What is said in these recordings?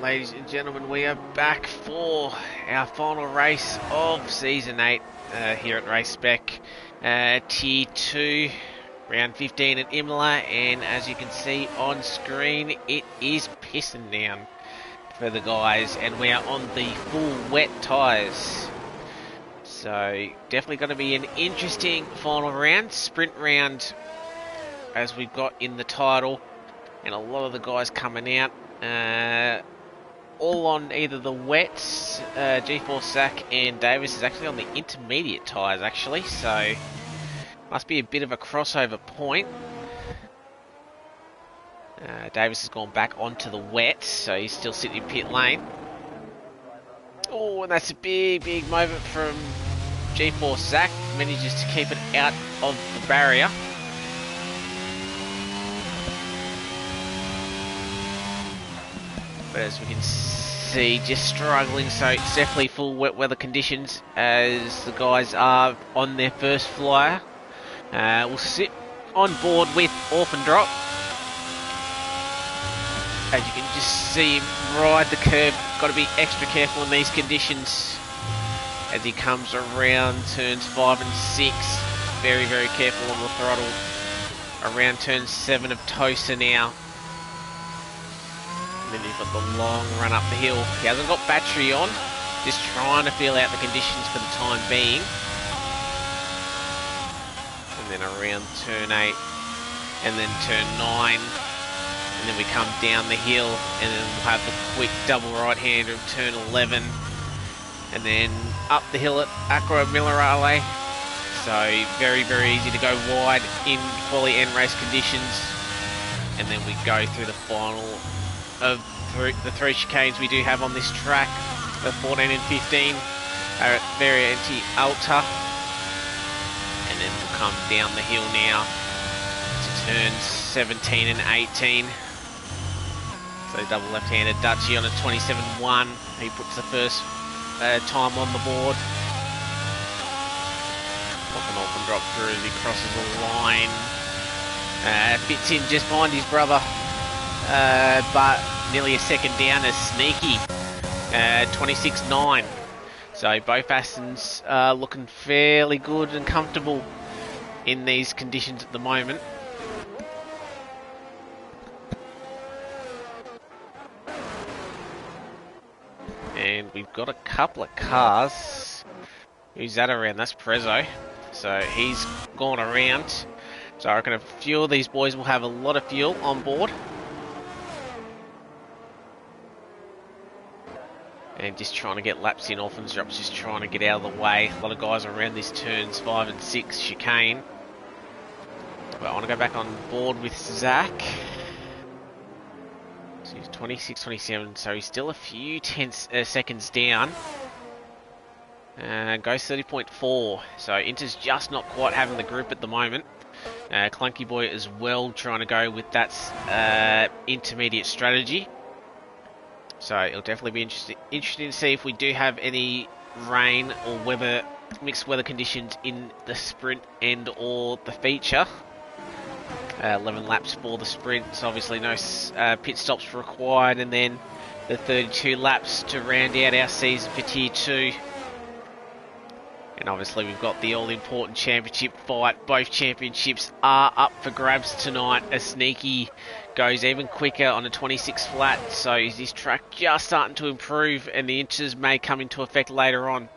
ladies and gentlemen, we are back for our final race of Season 8 here at Race Spec Tier 2, round 15 at Imola, and as you can see on screen, it is pissing down for the guys, and we are on the full wet tyres. So, definitely going to be an interesting final round, sprint round, as we've got in the title, and a lot of the guys coming out. All on either the wets, G4 Sack and Davis is actually on the intermediate tyres actually, so must be a bit of a crossover point. Davis has gone back onto the wet, so he's still sitting in pit lane. Oh, and that's a big moment from G4 Sack, manages to keep it out of the barrier. But as we can see, just struggling, so it's definitely full wet weather conditions as the guys are on their first flyer. We'll sit on board with Orphan Drop. As you can just see him ride the curb, got to be extra careful in these conditions as he comes around turns 5 and 6. Very careful on the throttle. Around turn 7 of Tosa now. Then you've got the long run up the hill. He hasn't got battery on, just trying to feel out the conditions for the time being. And then around turn 8, and then turn 9, and then we come down the hill, and then we'll have the quick double right-hander of turn 11, and then up the hill at Acro Millerale. So very easy to go wide in quali and race conditions, and then we go through the final of the 3 chicanes we do have on this track. The 14 and 15 are at Variante Alta, and then we'll come down the hill now to turns 17 and 18. So double left-handed Dutchie on a 27.1. He puts the first time on the board. An Orphan Drop through as he crosses the line. Fits in just behind his brother, but nearly a second down as Sneaky, 26.9. So both Astons looking fairly good and comfortable in these conditions at the moment. And we've got a couple of cars. Who's that around? That's Prezzo. So he's gone around. So I reckon a few of these boys will have a lot of fuel on board. And just trying to get laps in. Orphan Drop's just trying to get out of the way. A lot of guys around this turns 5 and 6 chicane. But I want to go back on board with Zach. So he's 26, 27, so he's still a few seconds down. Goes 30.4, so Inter's just not quite having the group at the moment. Clunky Boy as well, trying to go with that intermediate strategy. So it'll definitely be interesting to see if we do have any rain or mixed weather conditions in the sprint and or the feature. 11 laps for the sprint, so obviously no pit stops required, and then the 32 laps to round out our season for Tier 2. And obviously we've got the all-important championship fight. Both championships are up for grabs tonight as Sneaky goes even quicker on a 26 flat. So is this track just starting to improve, and the inches may come into effect later on.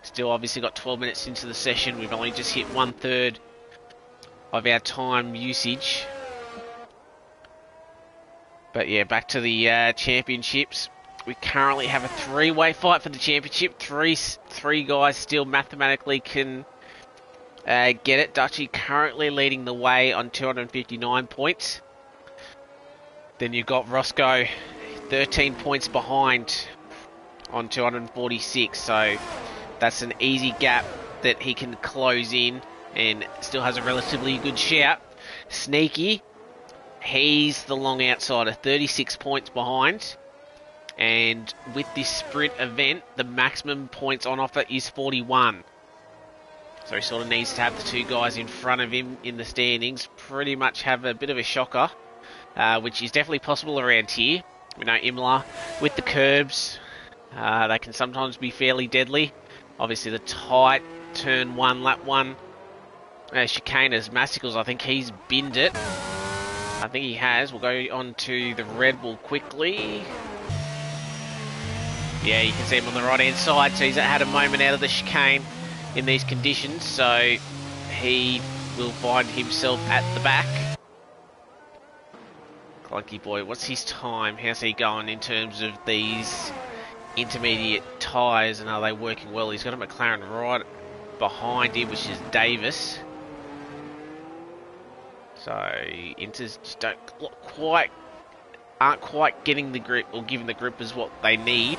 Still obviously got 12 minutes into the session. We've only just hit 1/3 of our time usage. But yeah, back to the championships. We currently have a 3-way fight for the championship. Three guys still mathematically can get it. Dutchie currently leading the way on 259 points. Then you've got Roscoe 13 points behind on 246. So that's an easy gap that he can close in and still has a relatively good shout. Sneaky, he's the long outsider, 36 points behind. And with this sprint event, the maximum points on offer is 41. So he sort of needs to have the 2 guys in front of him in the standings pretty much have a bit of a shocker, which is definitely possible around here. We know Imola with the curbs, they can sometimes be fairly deadly. Obviously the tight turn 1, lap 1 chicane as Massicles, I think he's binned it. I think he has. We'll go on to the Red Bull quickly. Yeah, you can see him on the right hand side, so he's had a moment out of the chicane in these conditions, so he will find himself at the back. Clunky boy, what's his time? How's he going in terms of these intermediate tyres, and are they working well? He's got a McLaren right behind him, which is Davis. So Inters just aren't quite getting the grip or giving the grippers what they need.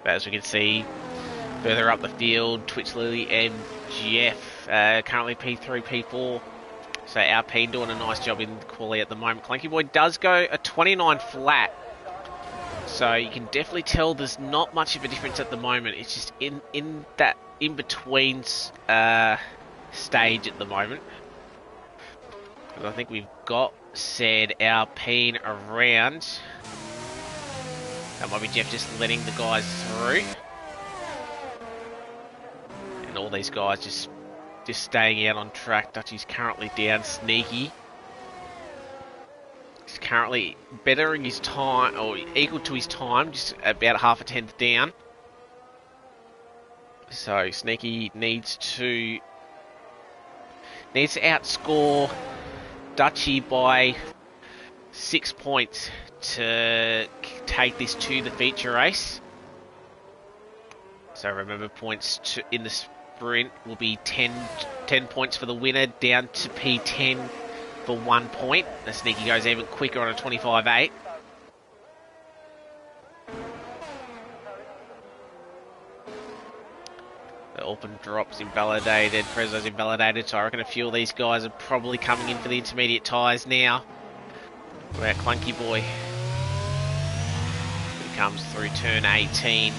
But as we can see further up the field, Twitch Lily and Jeff currently P3, P4. So Alpine doing a nice job in the quali at the moment. Clunky Boy does go a 29 flat. So you can definitely tell there's not much of a difference at the moment. It's just in that in-between stage at the moment. Because I think we've got said Alpine around. That might be Jeff just letting the guys through. And all these guys just staying out on track. Dutchy's currently down. Sneaky. He's currently bettering his time, or equal to his time, just about half a tenth down. So Sneaky needs to outscore Dutchy by 6 points to take this to the feature race. So remember, points in the sprint will be 10 points for the winner, down to P10 for 1 point. The Sneaky goes even quicker on a 25.8. The open drops invalidated, Prezzo's invalidated, so I reckon a few of these guys are probably coming in for the intermediate tyres now. What about Clunky Boy? He comes through turn 18.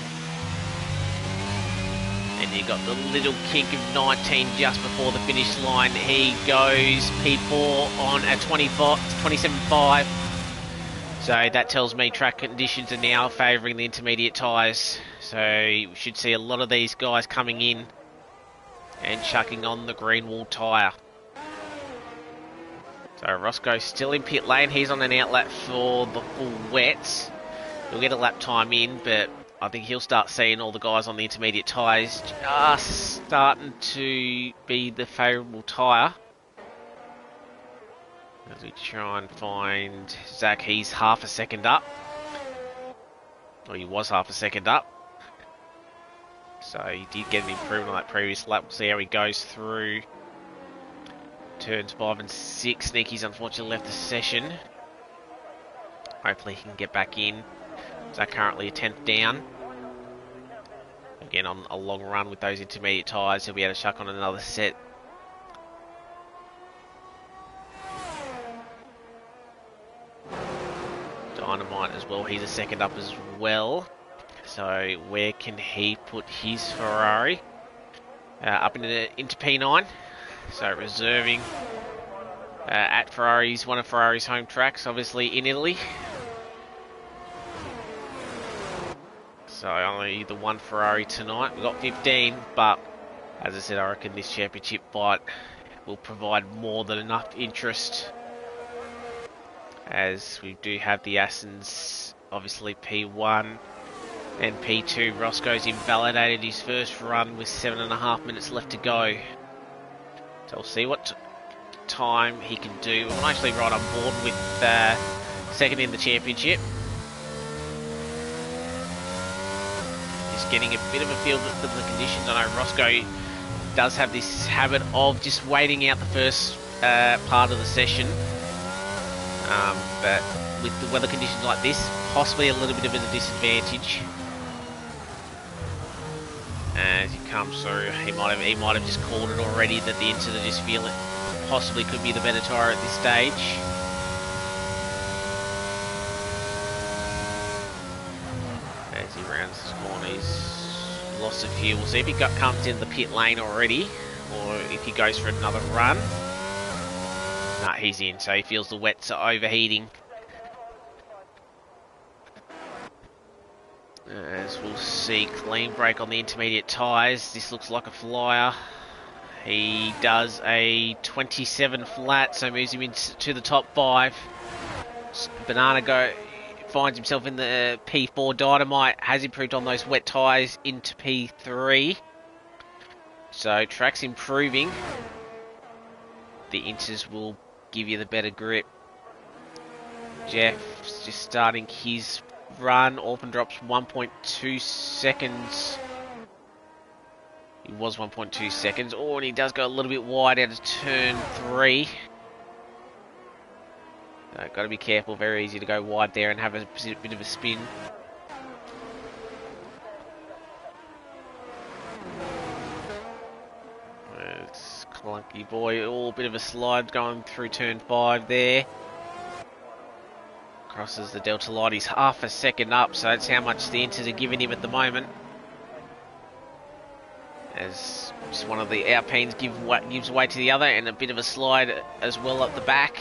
And you got the little kick of 19 just before the finish line. He goes P4 on a 27.5. So that tells me track conditions are now favouring the intermediate tyres. So we should see a lot of these guys coming in and chucking on the green wall tyre. So Roscoe's still in pit lane. He's on an outlap for the full wets. He'll get a lap time in, but I think he'll start seeing all the guys on the intermediate tyres just starting to be the favourable tyre. As we try and find Zach, he's half a second up. Or he was half a second up. So he did get an improvement on that previous lap. We'll see how he goes through turns 5 and 6. Sneaky's unfortunately left the session. Hopefully he can get back in. So currently a 10th down. Again, on a long run with those intermediate tyres, he'll be able to chuck on another set. Dynamite as well, he's a second up as well. So where can he put his Ferrari? Up into P9. So reserving at Ferrari's, one of Ferrari's home tracks, obviously in Italy. So only the one Ferrari tonight. We've got 15, but as I said, I reckon this championship fight will provide more than enough interest, as we do have the Assens, obviously P1 and P2. Roscoe's invalidated his first run with 7.5 minutes left to go. So we'll see what time he can do. I'm actually right on board with second in the championship. Just getting a bit of a feel for the conditions. I know Roscoe does have this habit of just waiting out the first part of the session. But with the weather conditions like this, possibly a little bit of a disadvantage. As he comes through, he might have just called it already that the Inter just feel it possibly could be the better tyre at this stage. As he rounds this corner, he's lost a few. We'll see if he comes in the pit lane already, or if he goes for another run. Nah, he's in, so he feels the wets are overheating. As we'll see, clean break on the intermediate tyres. This looks like a flyer. He does a 27 flat, so moves him into the top 5. Banana finds himself in the P4. Dynamite has improved on those wet tyres into P3. So track's improving. The Inters will give you the better grip. Jeff's just starting his run. Orphan drops 1.2 seconds. He was 1.2 seconds. Oh, and he does go a little bit wide out of turn 3. Got to be careful. Very easy to go wide there and have a bit of a spin. It's clunky boy. Oh, bit of a slide going through turn 5 there. Crosses the Delta Light. He's half a second up, so that's how much the Inters are giving him at the moment. As just one of the Alpines gives way to the other, and a bit of a slide as well up the back.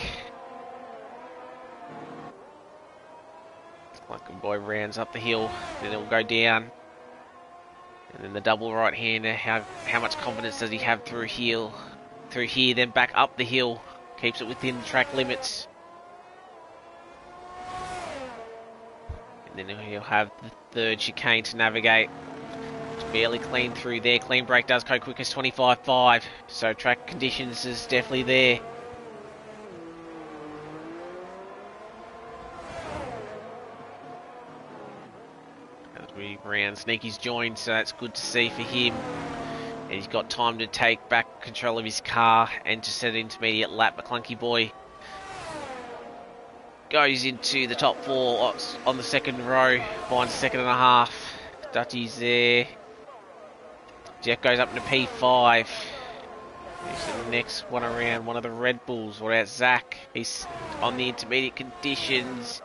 Clunky boy rounds up the hill, then it'll go down. And then the double right-hander, how much confidence does he have through here, then back up the hill. Keeps it within the track limits. And then he'll have the third chicane to navigate. It's barely clean through there. Clean break does go quick as 25.5. So track conditions is definitely there. Round Sneaky's joined, so that's good to see for him. And he's got time to take back control of his car and to set an intermediate lap. But Clunky Boy goes into the top 4 on the second row, finds a second and a half. Dutchy's there. Jeff goes up to P5. Who's the next one around? One of the Red Bulls. What about Zach? He's on the intermediate conditions.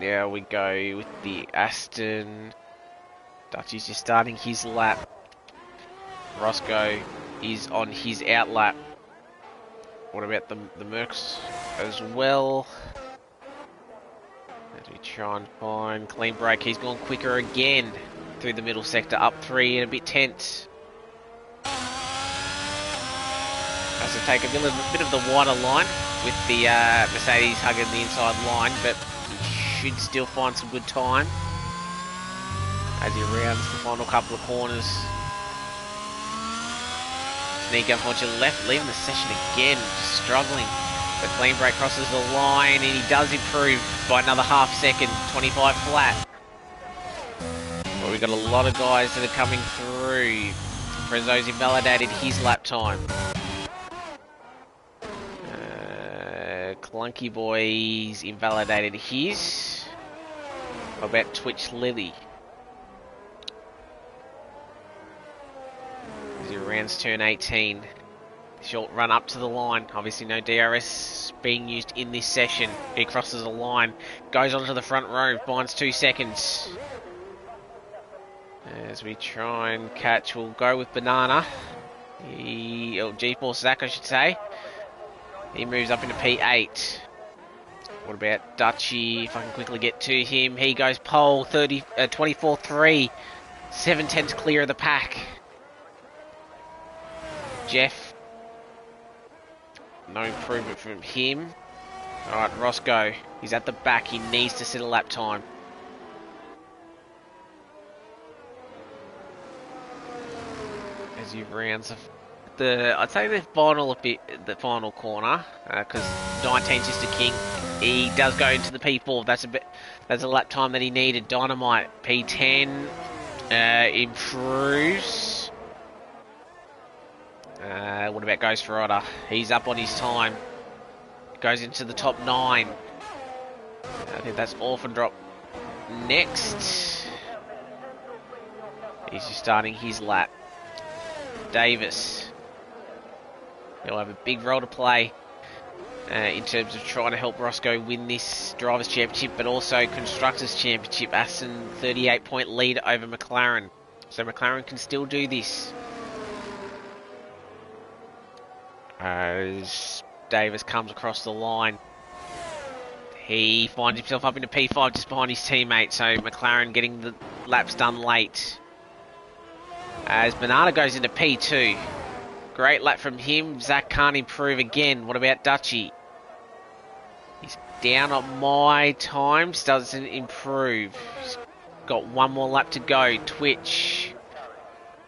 There we go with the Aston. Dutchy's just starting his lap. Roscoe is on his out lap. What about the Mercs as well? As we try and find clean break, he's gone quicker again through the middle sector, up 3 and a bit tense. Has to take a bit of the wider line with the Mercedes hugging the inside line, but should still find some good time as he rounds the final couple of corners. Sneak unfortunately left, leaving the session again, just struggling. The clean break crosses the line and he does improve by another half second, 25 flat. Well, we've got a lot of guys that are coming through. Prezzo's invalidated his lap time. Clunky Boy's invalidated his. What about Twitch Lily? As he rounds turn 18. Short run up to the line. Obviously no DRS being used in this session. He crosses the line. Goes onto the front row. Finds 2 seconds. As we try and catch, we'll go with Banana. G-Force Zach, I should say. He moves up into P8. What about Dutchy? If I can quickly get to him. He goes pole, 24.3. 7/10 clear of the pack. Jeff. No improvement from him. Alright, Roscoe. He's at the back. He needs to set a lap time. As he rounds I'd say the final corner, because 19's just a king. He does go into the P4. That's a lap time that he needed. Dynamite P10 improves. What about Ghost Rider? He's up on his time. Goes into the top 9. I think that's Orphan Drop next. He's just starting his lap. Davis. He'll have a big role to play in terms of trying to help Roscoe win this Drivers' Championship, but also Constructors' Championship. Aston 38-point lead over McLaren. So McLaren can still do this. As Davis comes across the line, he finds himself up into P5 just behind his teammate, so McLaren getting the laps done late. As Banana goes into P2. Great lap from him. Zach can't improve again. What about Dutchy? He's down on my times, doesn't improve. He's got one more lap to go. Twitch.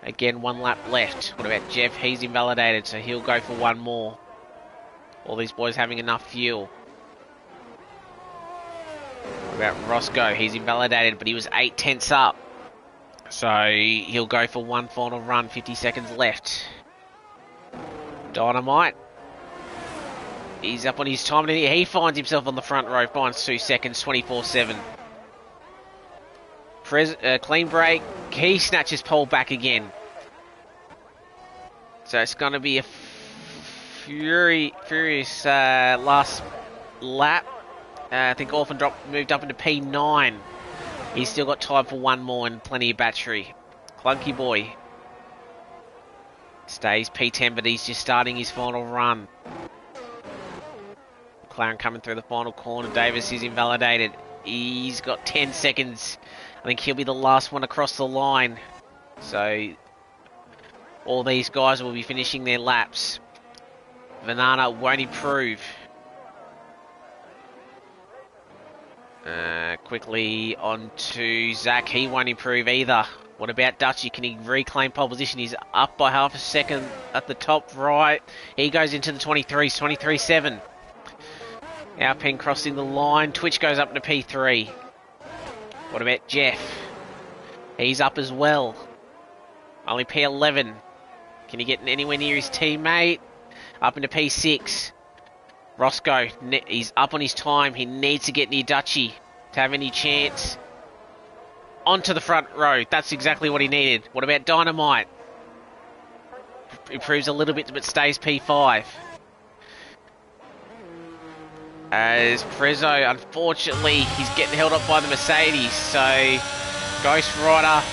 Again, one lap left. What about Jeff? He's invalidated, so he'll go for one more. All these boys having enough fuel. What about Roscoe? He's invalidated, but he was 8/10 up. So he'll go for one final run, 50 seconds left. Dynamite. He's up on his time, and he finds himself on the front row, finds 2 seconds, 24-7. Clean break. He snatches pole back again. So it's going to be a furious last lap. I think Orphan moved up into P9. He's still got time for one more and plenty of battery. Clunky Boy stays P10, but he's just starting his final run. McLaren coming through the final corner. Davis is invalidated. He's got 10 seconds. I think he'll be the last one across the line. So all these guys will be finishing their laps. Banana won't improve. Quickly on to Zach. He won't improve either. What about Dutchy? Can he reclaim pole position? He's up by half a second at the top right. He goes into the 23s, 23-7. Alpine crossing the line. Twitch goes up to P3. What about Jeff? He's up as well. Only P11. Can he get anywhere near his teammate? Up into P6. Roscoe, he's up on his time. He needs to get near Dutchy to have any chance. Onto the front row. That's exactly what he needed. What about Dynamite? Improves a little bit, but stays P5. As Prezzo, unfortunately, he's getting held up by the Mercedes. So, Ghost Rider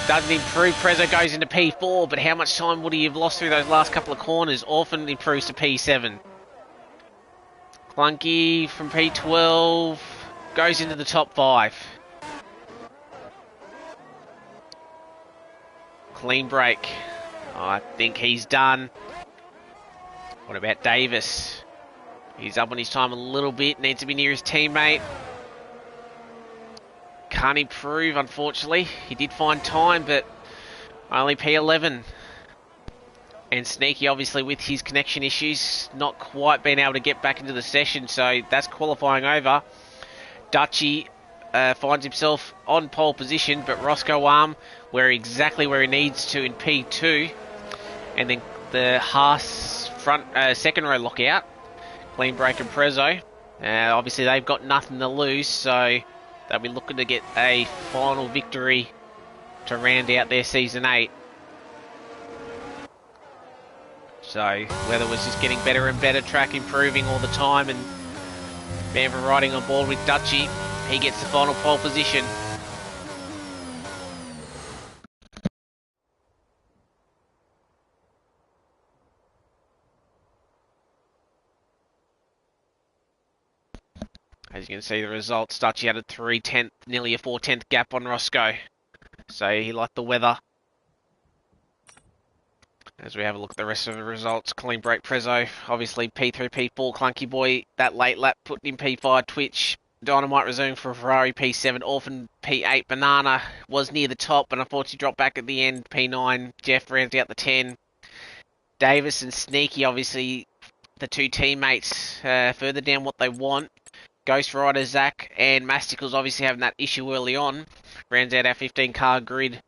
doesn't improve. Prezzo goes into P4, but how much time would he have lost through those last couple of corners? Orphan improves to P7. Clunky from P12 goes into the top 5. Clean break. I think he's done. What about Davis? He's up on his time a little bit. Needs to be near his teammate. Can't improve, unfortunately. He did find time, but only P11. And Sneaky, obviously, with his connection issues, not quite being able to get back into the session, so that's qualifying over. Dutchy finds himself on pole position, but Roscoe exactly where he needs to in P2. And then the Haas front second row lockout. Clean break and Prezzo. Obviously, they've got nothing to lose, so they'll be looking to get a final victory to round out their Season 8. So, weather was just getting better and better, track improving all the time, and Bamber riding on board with Dutchy. He gets the final pole position. As you can see the results, Dutchy had a 3/10, nearly a 4/10 gap on Roscoe. So he liked the weather. As we have a look at the rest of the results, clean break Prezzo, obviously P3, P4, Clunky Boy, that late lap put in P5, Twitch, Dynamite resuming for Ferrari, P7, Orphan, P8, Banana was near the top, but unfortunately dropped back at the end, P9, Jeff rounds out the 10. Davis and Sneaky, obviously the two teammates further down what they want. Ghost Rider, Zach, and Masticles obviously having that issue early on. Rounds out our 15 car grid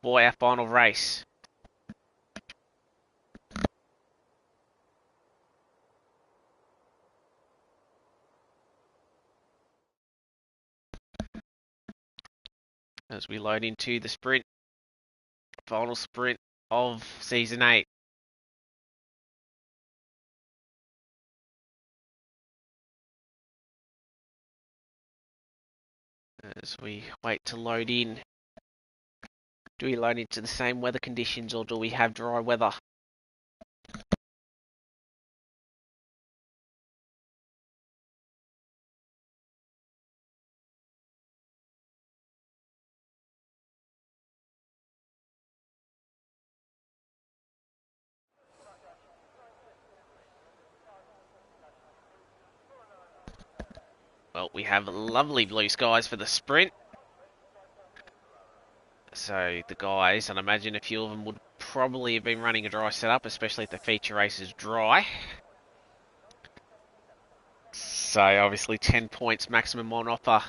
for our final race. As we load into the sprint, final sprint of Season 8. As we wait to load in, do we load into the same weather conditions or do we have dry weather? Well, we have lovely blue skies for the sprint. So the guys, and I imagine a few of them would probably have been running a dry setup, especially if the feature race is dry. So obviously 10 points maximum on offer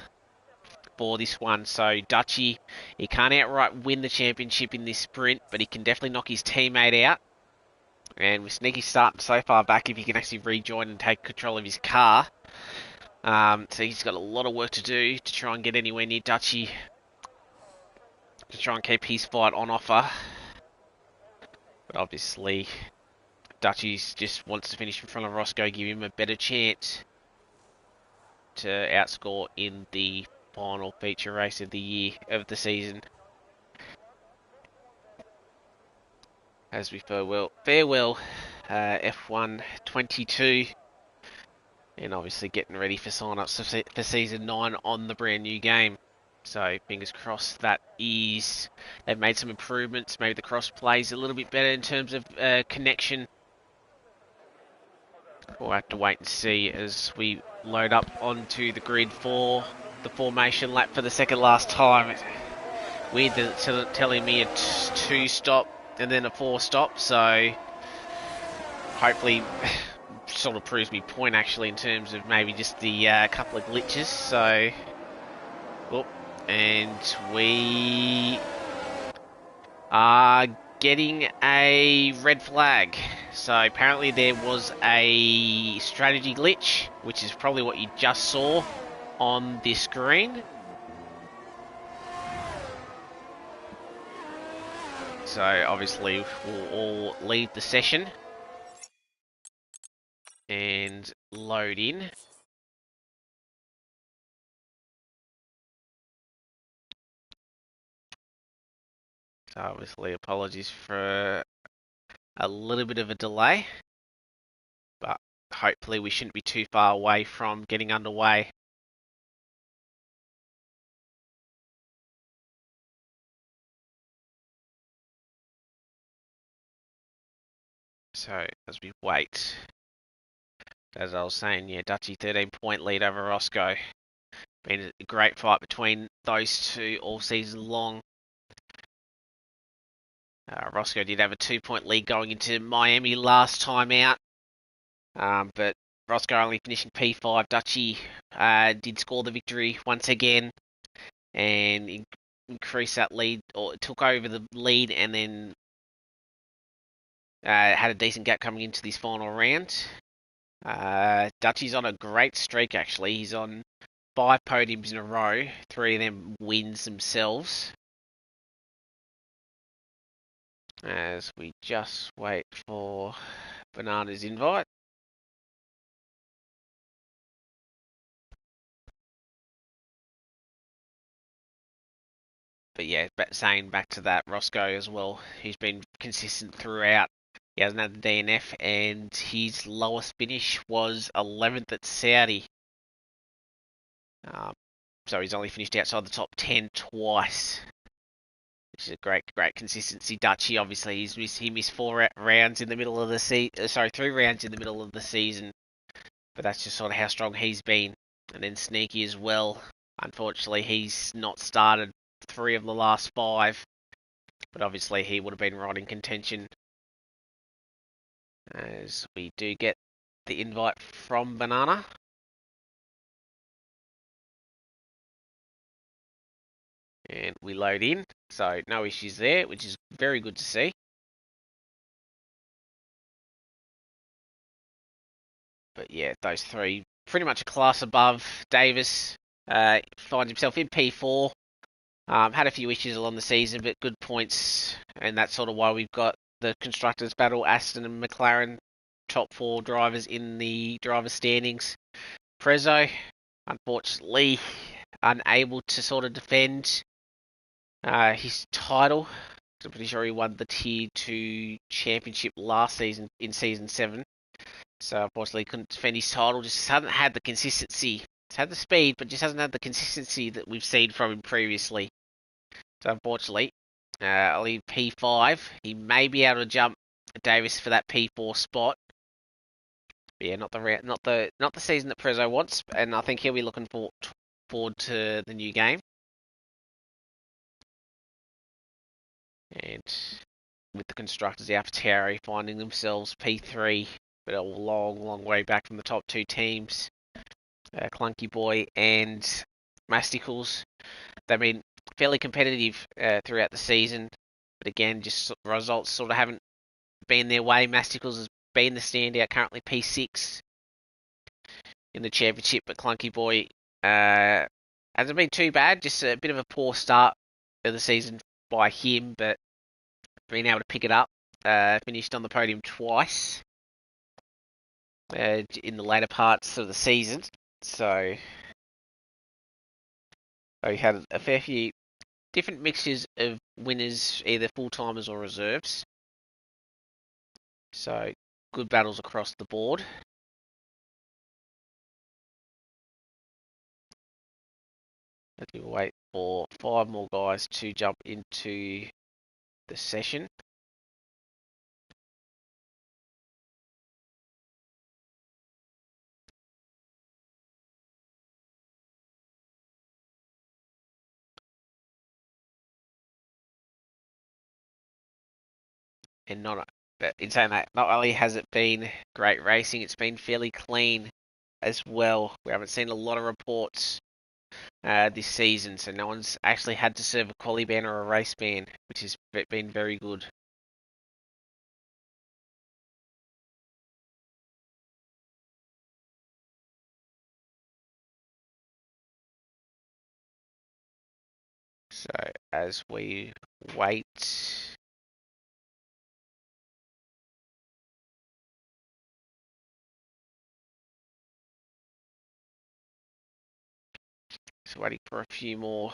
for this one. So Dutchy, he can't outright win the championship in this sprint, but he can definitely knock his teammate out. And with Sneaky starting so far back, if he can actually rejoin and take control of his car. So he's got a lot of work to do to try and get anywhere near Dutchy, to try and keep his fight on offer. But obviously, Dutchy just wants to finish in front of Roscoe, give him a better chance to outscore in the final feature race of the year, of the season. As we farewell F1 22, and obviously getting ready for sign-ups for Season 9 on the brand new game. So fingers crossed they've made some improvements. Maybe the crossplay is a little bit better in terms of connection. We'll have to wait and see as we load up onto the grid for the formation lap for the second last time. Weird that it's telling me a 2-stop and then a 4-stop, so hopefully sort of proves me point actually in terms of maybe just the couple of glitches. So, and we are getting a red flag. So apparently there was a strategy glitch, which is probably what you just saw on this screen. So obviously we'll all leave the session and load in. So obviously apologies for a little bit of a delay, but hopefully we shouldn't be too far away from getting underway. So as we wait, as I was saying, yeah, Dutchy 13-point lead over Roscoe. Been a great fight between those two all season long. Roscoe did have a 2-point lead going into Miami last time out, but Roscoe only finishing P5. Dutchy did score the victory once again and increased that lead, or took over the lead, and then had a decent gap coming into this final round. Dutchy's on a great streak actually. He's on 5 podiums in a row, 3 of them wins themselves. As we just wait for Banana's invite. But yeah, saying back to that, Roscoe as well, he's been consistent throughout. He hasn't had the DNF, and his lowest finish was 11th at Saudi. So he's only finished outside the top 10 twice, which is a great consistency. Dutchy, obviously, he missed 4 rounds in the middle of the season. Sorry, 3 rounds in the middle of the season. But that's just sort of how strong he's been. And then Sneaky as well. Unfortunately, he's not started 3 of the last 5. But obviously, he would have been right in contention. As we do get the invite from Banana. And we load in. So no issues there, which is very good to see. But yeah, those 3 pretty much a class above. Davis finds himself in P4. Had a few issues along the season, but good points, and that's sort of why we've got the Constructors' Battle, Aston and McLaren, top 4 drivers in the driver standings. Prezzo, unfortunately, unable to sort of defend his title. I'm pretty sure he won the Tier 2 championship last season in Season 7. So unfortunately couldn't defend his title, just hasn't had the consistency. He's had the speed, but just hasn't had the consistency that we've seen from him previously. So unfortunately, only P5. He may be able to jump Davis for that P4 spot. But yeah, not the season that Prezzo wants, and I think he'll be looking forward to the new game. And with the constructors, AlphaTauri finding themselves P3, but a long way back from the top two teams, Clunky Boy and Masticles. They've been fairly competitive throughout the season, but again, just results sort of haven't been their way. Masticles has been the standout, currently P6 in the championship, but Clunky Boy hasn't been too bad. Just a bit of a poor start of the season by him, but being able to pick it up. Finished on the podium twice in the later parts of the season. So we had a fair few different mixtures of winners, either full-timers or reserves. So good battles across the board. Let me wait for 5 more guys to jump into the session. And but in saying that, not only has it been great racing, it's been fairly clean as well. We haven't seen a lot of reports this season, so no one's actually had to serve a quali ban or a race ban, which has been very good. So as we wait, just waiting for a few more.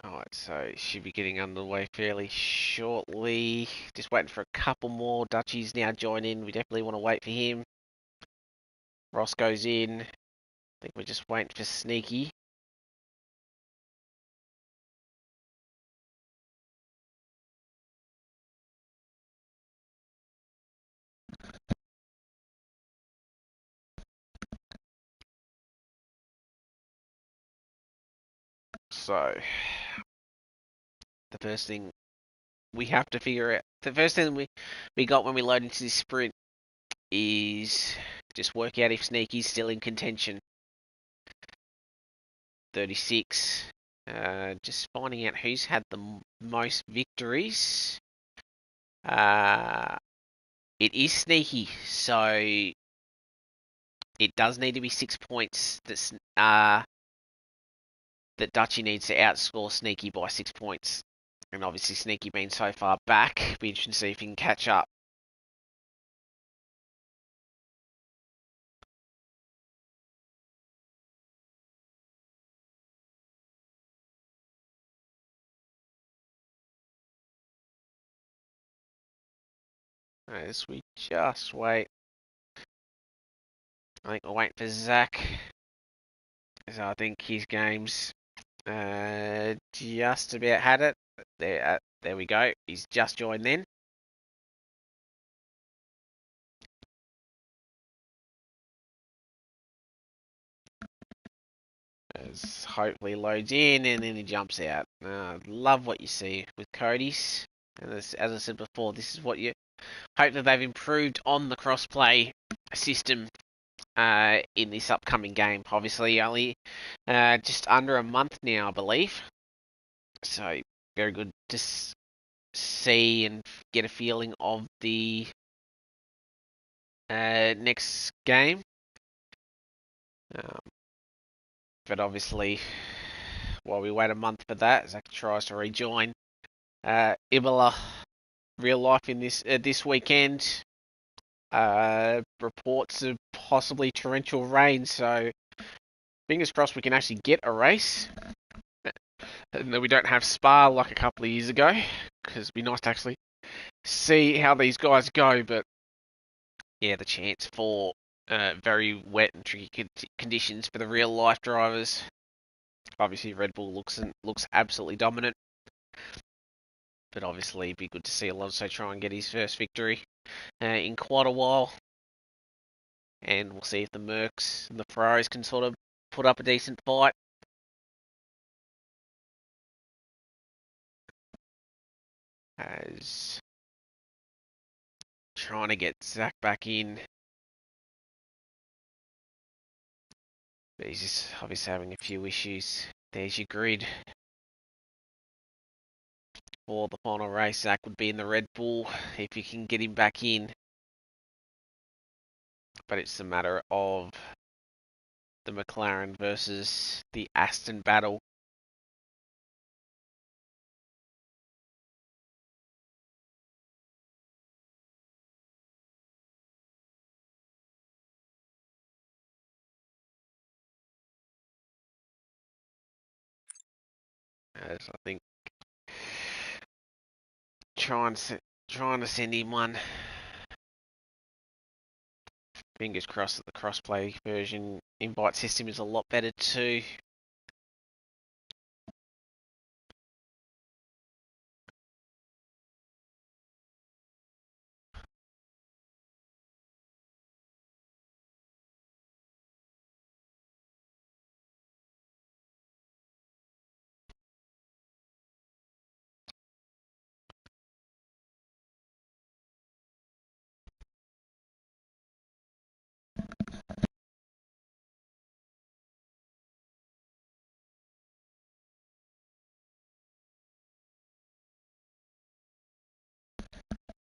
Alright, so should be getting underway fairly shortly. Just waiting for a couple more. Dutchie's now joined in. We definitely want to wait for him. Ross goes in. I think we're just waiting for Sneaky. So, the first thing we have to figure out, the first thing we got when we load into this sprint is just work out if Sneaky's still in contention. 36. Just finding out who's had the most victories. It is Sneaky, so it does need to be 6 points that Dutchie needs to outscore Sneaky by 6 points. And obviously Sneaky being so far back, be interesting to see if he can catch up. As we just wait. I think we'll wait for Zach. So I think his game's just about had it. There we go. He's just joined then. As hopefully loads in and then he jumps out. Love what you see with Cody's. And as I said before, this is what you hope that they've improved on the crossplay system in this upcoming game. Obviously, only just under a month now, I believe. So very good to see and get a feeling of the next game. But obviously, while we wait a month for that, Zach tries to rejoin Imola real life in this weekend. Reports of possibly torrential rain, so fingers crossed we can actually get a race. And that we don't have Spa like a couple of years ago, because it'd be nice to actually see how these guys go. But yeah, the chance for very wet and tricky conditions for the real life drivers. Obviously, Red Bull looks absolutely dominant, but obviously, it'd be good to see Alonso try and get his first victory in quite a while. And we'll see if the Mercs and the Ferraris can sort of put up a decent fight. As trying to get Zach back in. But he's just obviously having a few issues. There's your grid. For the final race, Zach would be in the Red Bull if you can get him back in. But it's a matter of the McLaren versus the Aston battle. As I think trying to send him one. Fingers crossed that the Crossplay version invite system is a lot better too.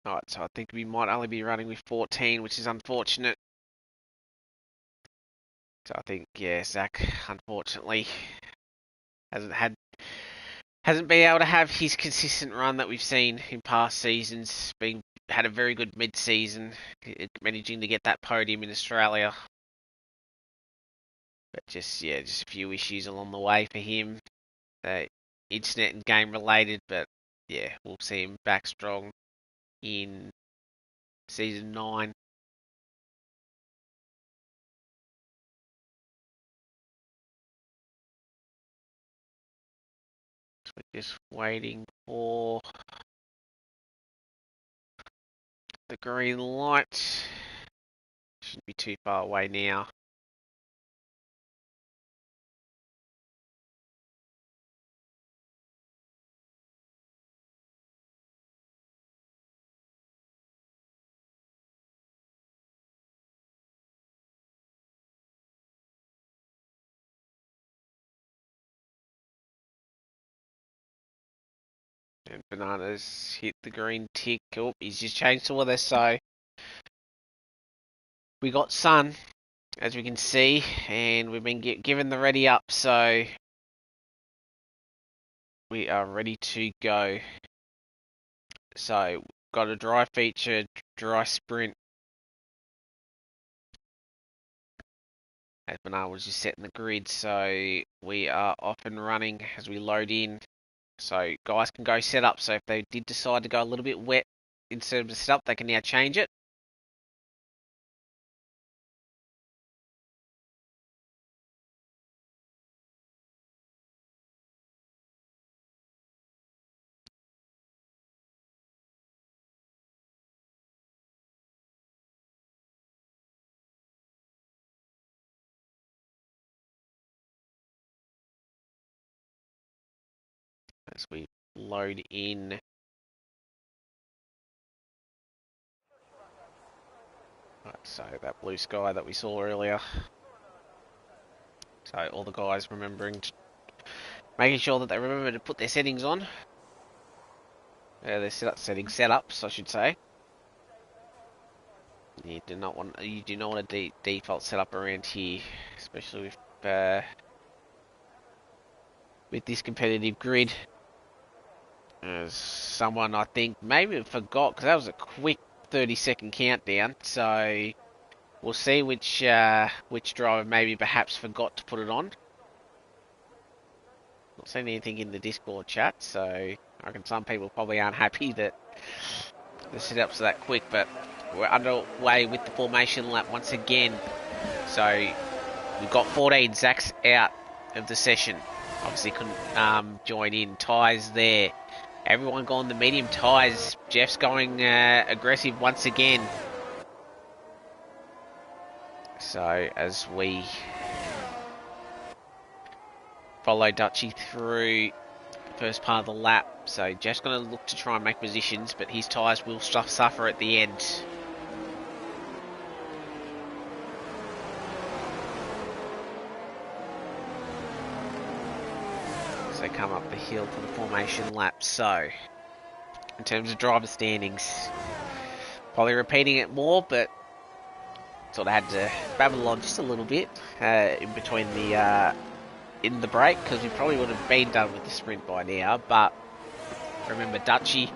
Alright, so I think we might only be running with 14, which is unfortunate. So I think, yeah, Zach, unfortunately, hasn't been able to have his consistent run that we've seen in past seasons. Had a very good mid-season, managing to get that podium in Australia. But just a few issues along the way for him. Internet and game related, but yeah, we'll see him back strong in season 9. So we're just waiting for the green light. Shouldn't be too far away now. And Bananas hit the green tick. Oh, he's just changed to weather, so we got sun, as we can see, and we've been given the ready up, so we are ready to go. So, got a dry feature, dry sprint. As Bernard was just setting the grid, so we are off and running as we load in. So guys can go set up, so if they did decide to go a little bit wet instead of the setup, they can now change it. As we load in. Right, so that blue sky that we saw earlier. So all the guys making sure that they remember to put their settings on. Their setups, I should say. You do not want a default setup around here, especially with with this competitive grid. Someone I think maybe forgot, because that was a quick 30-second countdown, so we'll see which driver maybe perhaps forgot to put it on. Not seeing anything in the Discord chat, so I reckon some people probably aren't happy that the setups are that quick, but we're underway with the formation lap once again. So we've got 14. Zach's out of the session. Obviously couldn't join in. Tyres there. Everyone going the medium tyres. Jeff's going aggressive once again. So as we follow Dutchy through the first part of the lap. So Jeff's going to look to try and make positions, but his tyres will suffer at the end. As they come up the hill for the formation lap. So in terms of driver standings, probably repeating it more, but sort of had to babble on just a little bit in between the in the break, because we probably would have been done with the sprint by now. But remember, Dutchy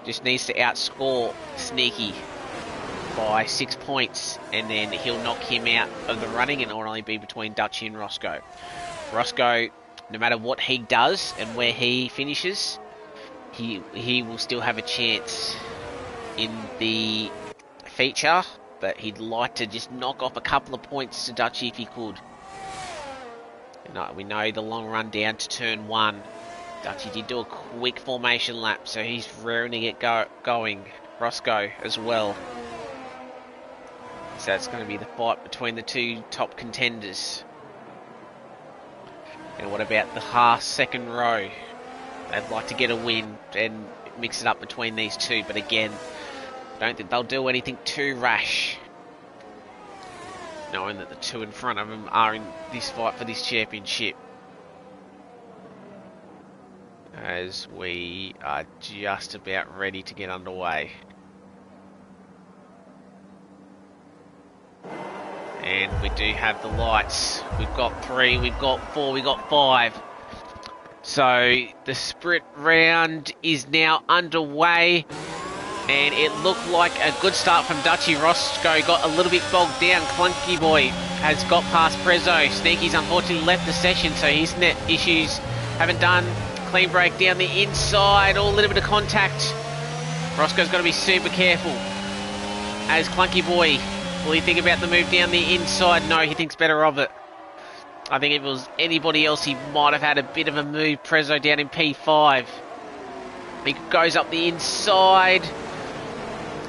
just needs to outscore Sneaky by 6 points, and then he'll knock him out of the running, and it'll only be between Dutchy and Roscoe. Roscoe, no matter what he does and where he finishes, he will still have a chance in the feature, but he'd like to just knock off a couple of points to Dutchy if he could. We know the long run down to turn 1. Dutchy did do a quick formation lap, so he's raring to get going. Roscoe as well. So that's going to be the fight between the two top contenders. And what about the Haas second row? They'd like to get a win and mix it up between these two, but again, don't think they'll do anything too rash, knowing that the two in front of them are in this fight for this championship. As we are just about ready to get underway. And we do have the lights. We've got 3, we've got 4, we've got 5. So the sprint round is now underway. And it looked like a good start from Dutchy. Roscoe got a little bit bogged down. Clunky Boy has got past Prezzo. Sneaky's unfortunately left the session, so his net issues haven't done. Clean break down the inside. Oh, a little bit of contact. Roscoe's got to be super careful. As Clunky Boy, will he think about the move down the inside? No, he thinks better of it. I think if it was anybody else, he might have had a bit of a move. Prezzo down in P5. He goes up the inside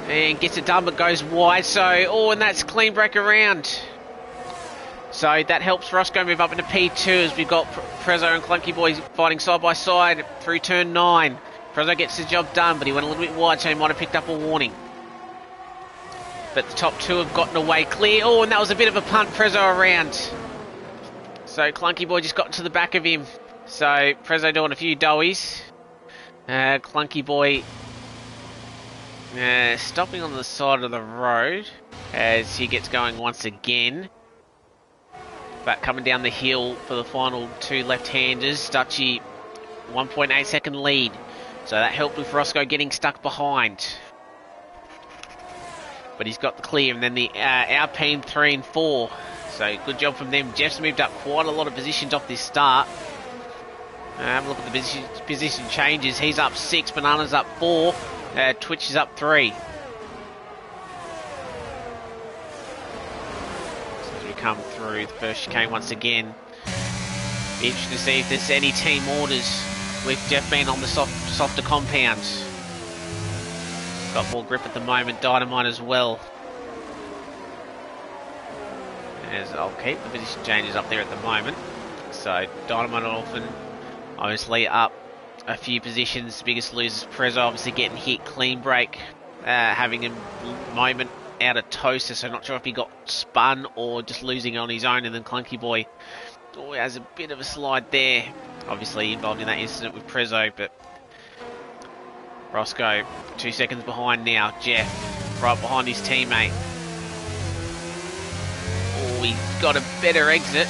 and gets it done, but goes wide. So, and that's clean break around. So that helps Roscoe move up into P2 as we've got Prezzo and Clunky Boy fighting side by side through turn 9. Prezzo gets his job done, but he went a little bit wide, so he might have picked up a warning. But the top 2 have gotten away clear. Oh, and that was a bit of a punt, Prezzo around. So Clunky Boy just got to the back of him. So Prezzo doing a few doughies. Clunky Boy stopping on the side of the road as he gets going once again. But coming down the hill for the final 2 left-handers. Dutchy 1.8 second lead. So that helped with Roscoe getting stuck behind. But he's got the clear, and then the Alpine 3 and 4. So good job from them. Jeff's moved up quite a lot of positions off this start. Have a look at the position changes. He's up 6, Banana's up 4, Twitch is up 3. So as we come through the first chicane once again, be interesting to see if there's any team orders with Jeff being on the softer compounds. Got more grip at the moment, Dynamite as well. As I'll keep the position changes up there at the moment. So Dynamite often obviously up a few positions. Biggest losers, Prezzo obviously getting hit, clean break, having a moment out of Toaster, so not sure if he got spun or just losing on his own. And then Clunky Boy has a bit of a slide there, obviously involved in that incident with Prezzo. But Roscoe 2 seconds behind now. Jeff right behind his teammate. Oh, he's got a better exit.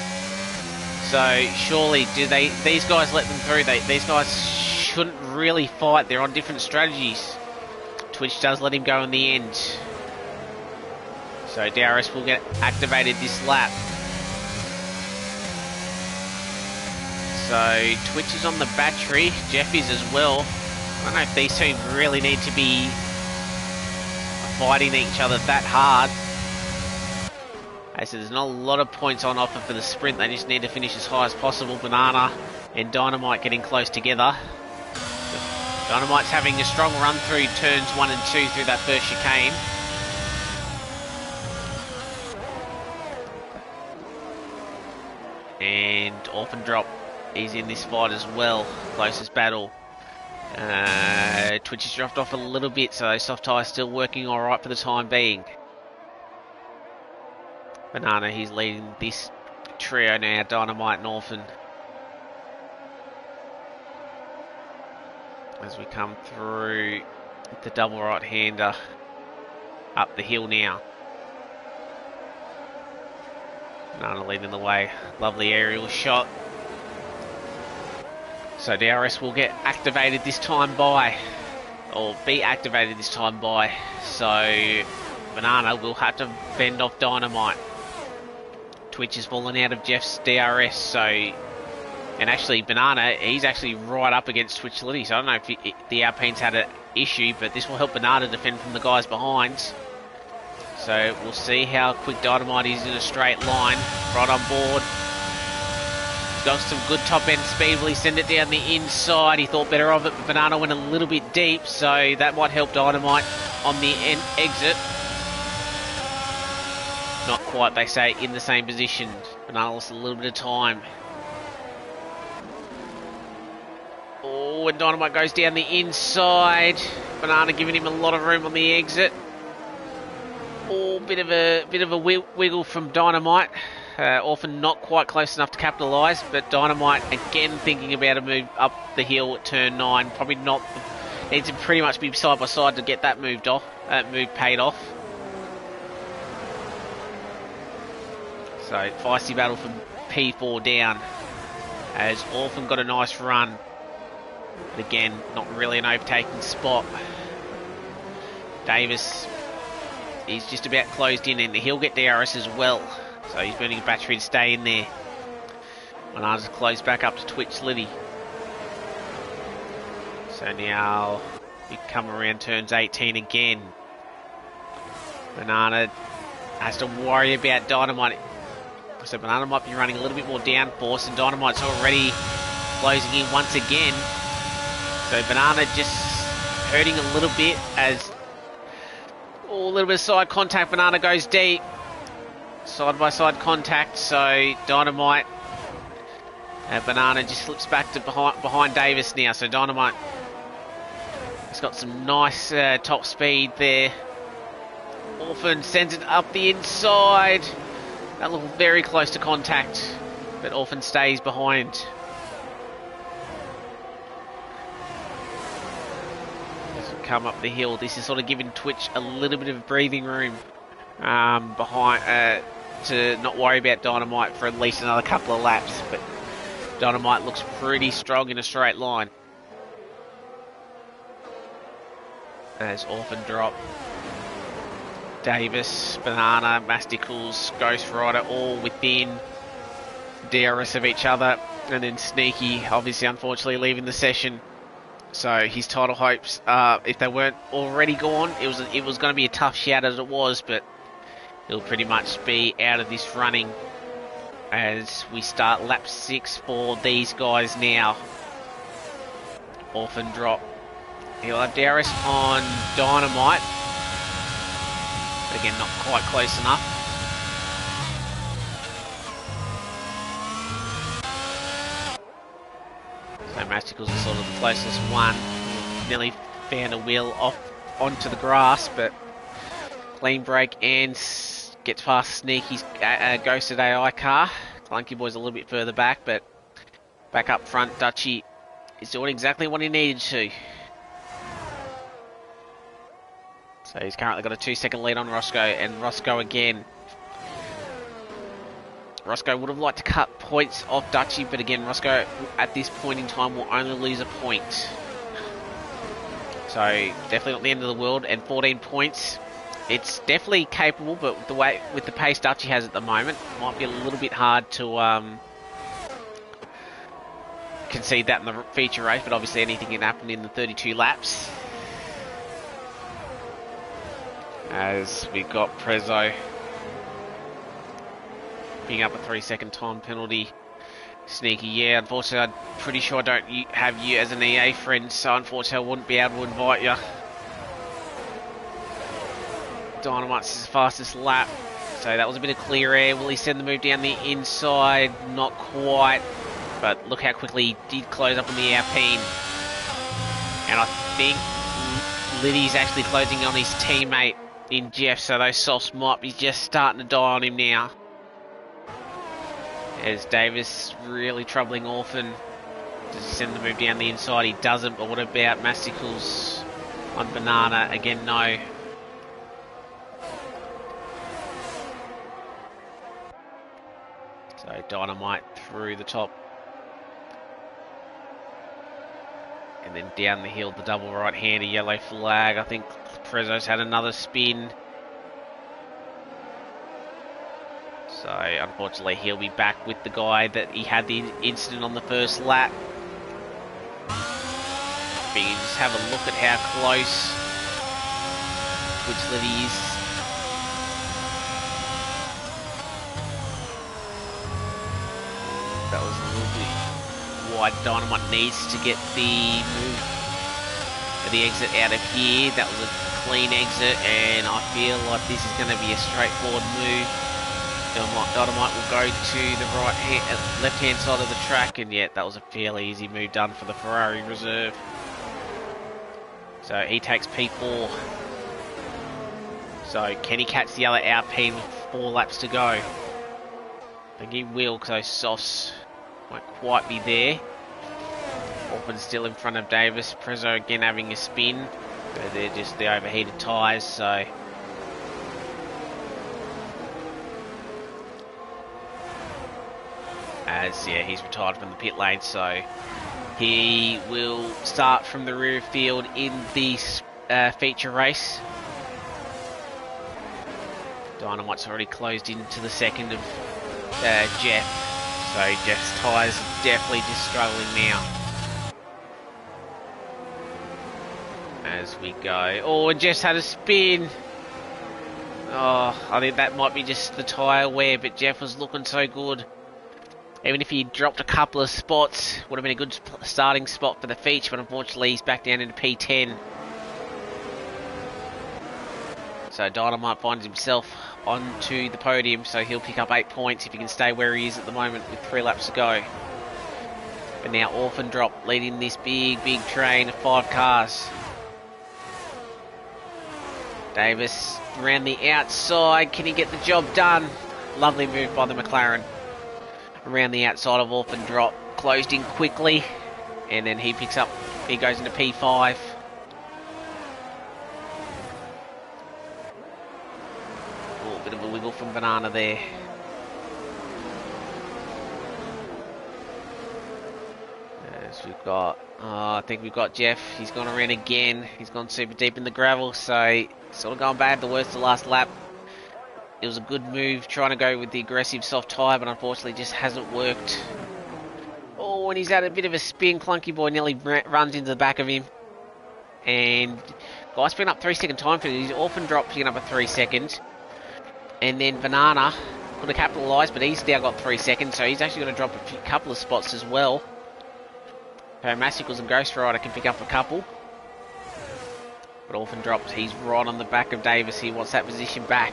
So surely, these guys let them through? These guys shouldn't really fight. They're on different strategies. Twitch does let him go in the end. So DRS will get activated this lap. So Twitch is on the battery. Jeff is as well. I don't know if these two really need to be fighting each other that hard. So there's not a lot of points on offer for the sprint. They just need to finish as high as possible. Banana and Dynamite getting close together. Dynamite's having a strong run through turns 1 and 2 through that first chicane. And Orphan Drop is in this fight as well. Closest battle. Twitch has dropped off a little bit, so soft tyre still working alright for the time being. Banana, he's leading this trio now, Dynamite and Orphan. As we come through the double right-hander up the hill now. Banana leading the way. Lovely aerial shot. So DRS will get activated this time by, or be activated this time by. So Banana will have to fend off Dynamite. Twitch is falling out of Jeff's DRS, so, and actually Banana, he's actually right up against Twitch Liddy, so I don't know if the Alpines had an issue, but this will help Banana defend from the guys behind. So we'll see how quick Dynamite is in a straight line, right on board. He's got some good top end speed, will he send it down the inside? He thought better of it, but Banana went a little bit deep, so that might help Dynamite on the exit. Not quite, they say, in the same position. Banana lost a little bit of time. Oh, and Dynamite goes down the inside. Banana giving him a lot of room on the exit. Oh, bit of a wiggle from Dynamite. Orphan not quite close enough to capitalise, but Dynamite again thinking about a move up the hill at turn 9. Probably not. Needs to pretty much be side by side to get that move paid off. So, feisty battle from P4 down, as Orphan got a nice run. But again, not really an overtaking spot. Davis is just about closed in, and he'll get DRS as well. So he's burning a battery to stay in there. Banana's closed back up to Twitch Liddy. So now we come around turns 18 again. Banana has to worry about Dynamite. So Banana might be running a little bit more downforce, and Dynamite's already closing in once again. So Banana just hurting a little bit as a little bit of side contact. Banana goes deep. Side by side contact, so Dynamite. Banana just slips back to behind Davis now. So Dynamite has got some nice top speed there. Orphan sends it up the inside. That looked very close to contact, but Orphan stays behind. As we come up the hill, this is sort of giving Twitch a little bit of breathing room behind to not worry about Dynamite for at least another couple of laps. But Dynamite looks pretty strong in a straight line. As Orphan drop. Davis, Banana, Masticles, Ghost Rider all within DRS of each other, and then Sneaky obviously unfortunately leaving the session. So his title hopes, if they weren't already gone, it was going to be a tough shout as it was, but he'll pretty much be out of this running as we start lap 6 for these guys now. Orphan drop. He'll have DRS on Dynamite. Again, not quite close enough. So Masticles is sort of the closest one. Nearly found a wheel off onto the grass, but clean break and gets past Sneaky's Ghosted AI car. Clunky Boy's a little bit further back, but back up front, Dutchie is doing exactly what he needed to. So he's currently got a 2-second lead on Roscoe, and Roscoe again Roscoe would have liked to cut points off Dutchy, but again, Roscoe at this point in time will only lose a point. So definitely not the end of the world, and 14 points. It's definitely capable, but with the pace Dutchy has at the moment, might be a little bit hard to concede that in the feature race, but obviously anything can happen in the 32 laps. As we got Prezzo picking up a 3-second time penalty. Sneaky, yeah. Unfortunately, I'm pretty sure I don't have you as an EA friend, so unfortunately I wouldn't be able to invite you. Dynamite's his fastest lap, so that was a bit of clear air. Will he send the move down the inside? Not quite, but look how quickly he did close up on the Alpine. And I think Liddy's actually closing on his teammate in Jeff, so those softs might be just starting to die on him now. As Davis really troubling Orphan. Does he send the move down the inside? He doesn't, but what about Masticles on Banana? Again, no. So Dynamite through the top. And then down the hill, the double right-hander, yellow flag. I think Prezzo's had another spin. So unfortunately he'll be back with the guy that he had the incident on the first lap. But you can just have a look at how close Twitch Liddy is. That was a little bit wide. Dynamite needs to get the move, the exit out of here. That was a clean exit, and I feel like this is going to be a straightforward move. Dynamite will go to the left-hand side of the track, and yeah, that was a fairly easy move done for the Ferrari reserve. So he takes P4. So can he catch the other Alpine with 4 laps to go? I think he will, because those softs won't quite be there. Orphan's still in front of Davis. Prezzo again having a spin. So they're just the overheated tyres, so... As, yeah, he's retired from the pit lane, so he will start from the rear field in the feature race. Dynamite's already closed into the second of Jeff, so Jeff's tyres are definitely just struggling now. As we go, oh, and Jeff's had a spin. Oh, I think that might be just the tyre wear, but Jeff was looking so good. Even if he dropped a couple of spots, would have been a good starting spot for the feature, but unfortunately he's back down into P10. So Dynamite finds himself onto the podium, so he'll pick up 8 points if he can stay where he is at the moment with 3 laps to go. But now Orphan Drop leading this big train of 5 cars. Davis around the outside, can he get the job done? Lovely move by the McLaren. Around the outside of Orphan Drop, closed in quickly, and then he goes into P5. Oh, a bit of a wiggle from Banana there. As we've got, I think we've got Jeff, he's gone around again, he's gone super deep in the gravel, so sort of going bad, the worst of the last lap. It was a good move trying to go with the aggressive soft tyre, but unfortunately just hasn't worked. Oh, and he's had a bit of a spin. Clunky Boy nearly runs into the back of him. And guy's picking up 3-second time penalty. He's Orphan Drop picking up a 3 seconds. And then Banana could have capitalised, but he's now got 3 seconds, so he's actually going to drop a couple of spots as well. So Massicles and Ghost Rider can pick up a couple. But Orphan Drops, he's right on the back of Davis. He wants that position back.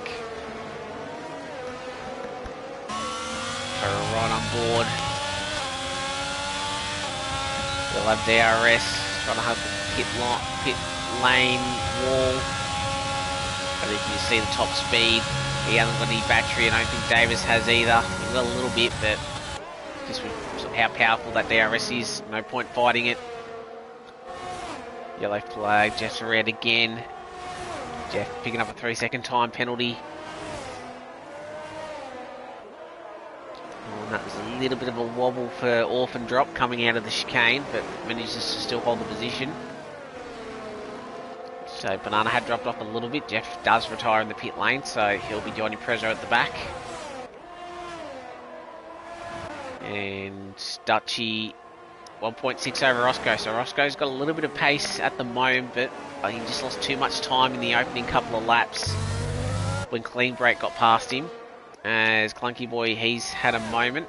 Right on board. We'll have DRS trying to hug the pit lane wall. But if you see the top speed, he hasn't got any battery, and I don't think Davis has either. He's got a little bit, but just with how powerful that DRS is, no point fighting it. Yellow flag, Jeff's around again. Jeff picking up a 3-second time penalty. Oh, that was a little bit of a wobble for Orphan Drop coming out of the chicane, but manages to still hold the position. So Banana had dropped off a little bit. Jeff does retire in the pit lane, so he'll be joining Prezzo at the back. And Dutchy 1.6 over Roscoe. So Roscoe's got a little bit of pace at the moment, but he just lost too much time in the opening couple of laps when Clean Break got past him. As Clunky Boy, he's had a moment.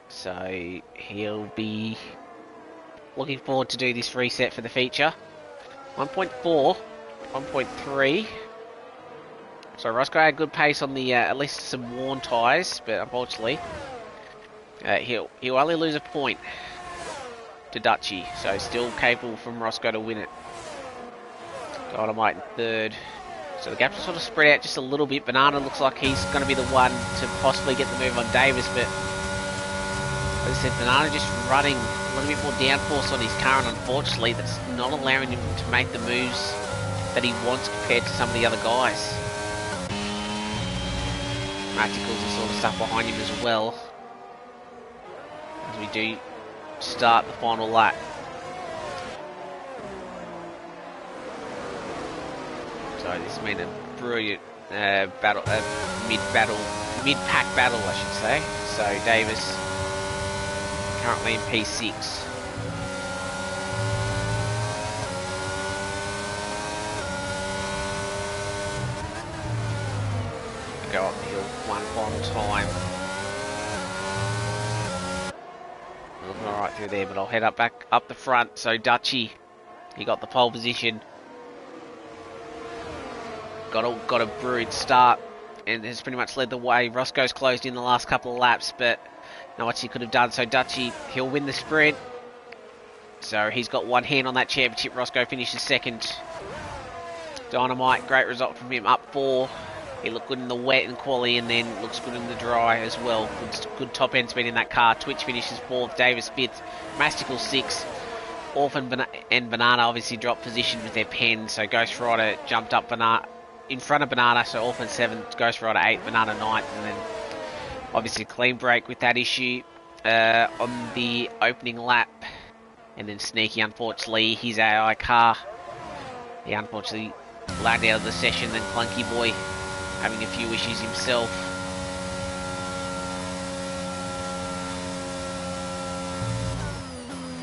So he'll be looking forward to do this reset for the feature. 1.4, 1.3. So Roscoe had good pace on the at least some worn tyres, but unfortunately he'll only lose a point to Dutchy. So still capable from Roscoe to win it. Dynamite in third. So the gaps are sort of spread out just a little bit. Banana looks like he's going to be the one to possibly get the move on Davis, but as I said, Banana just running a little bit more downforce on his car, and unfortunately that's not allowing him to make the moves that he wants compared to some of the other guys. Maticals are sort of stuff behind him as well, as we do start the final lap. So this has been a brilliant battle, mid-pack battle, I should say. So Davis currently in P6. Go up the hill one final time. Looking alright through there, but I'll head back up the front. So Dutchy, he got the pole position. Got a brilliant start and has pretty much led the way. Roscoe's closed in the last couple of laps, but not much he could have done. So Dutchy, he'll win the sprint. So he's got one hand on that championship. Roscoe finishes second. Dynamite, great result from him, up 4. He looked good in the wet and quali, and then looks good in the dry as well. Good top end speed in that car. Twitch finishes 4th, Davis 5th, Mastical 6th. Orphan and Banana obviously dropped position with their pen, so Ghost Rider jumped up in front of Banana, so Orphan 7th, Ghost Rider 8th, Banana 9th, and then obviously Clean Break with that issue on the opening lap. And then Sneaky, unfortunately, his AI car, he unfortunately lagged out of the session. Then Clunky Boy having a few issues himself.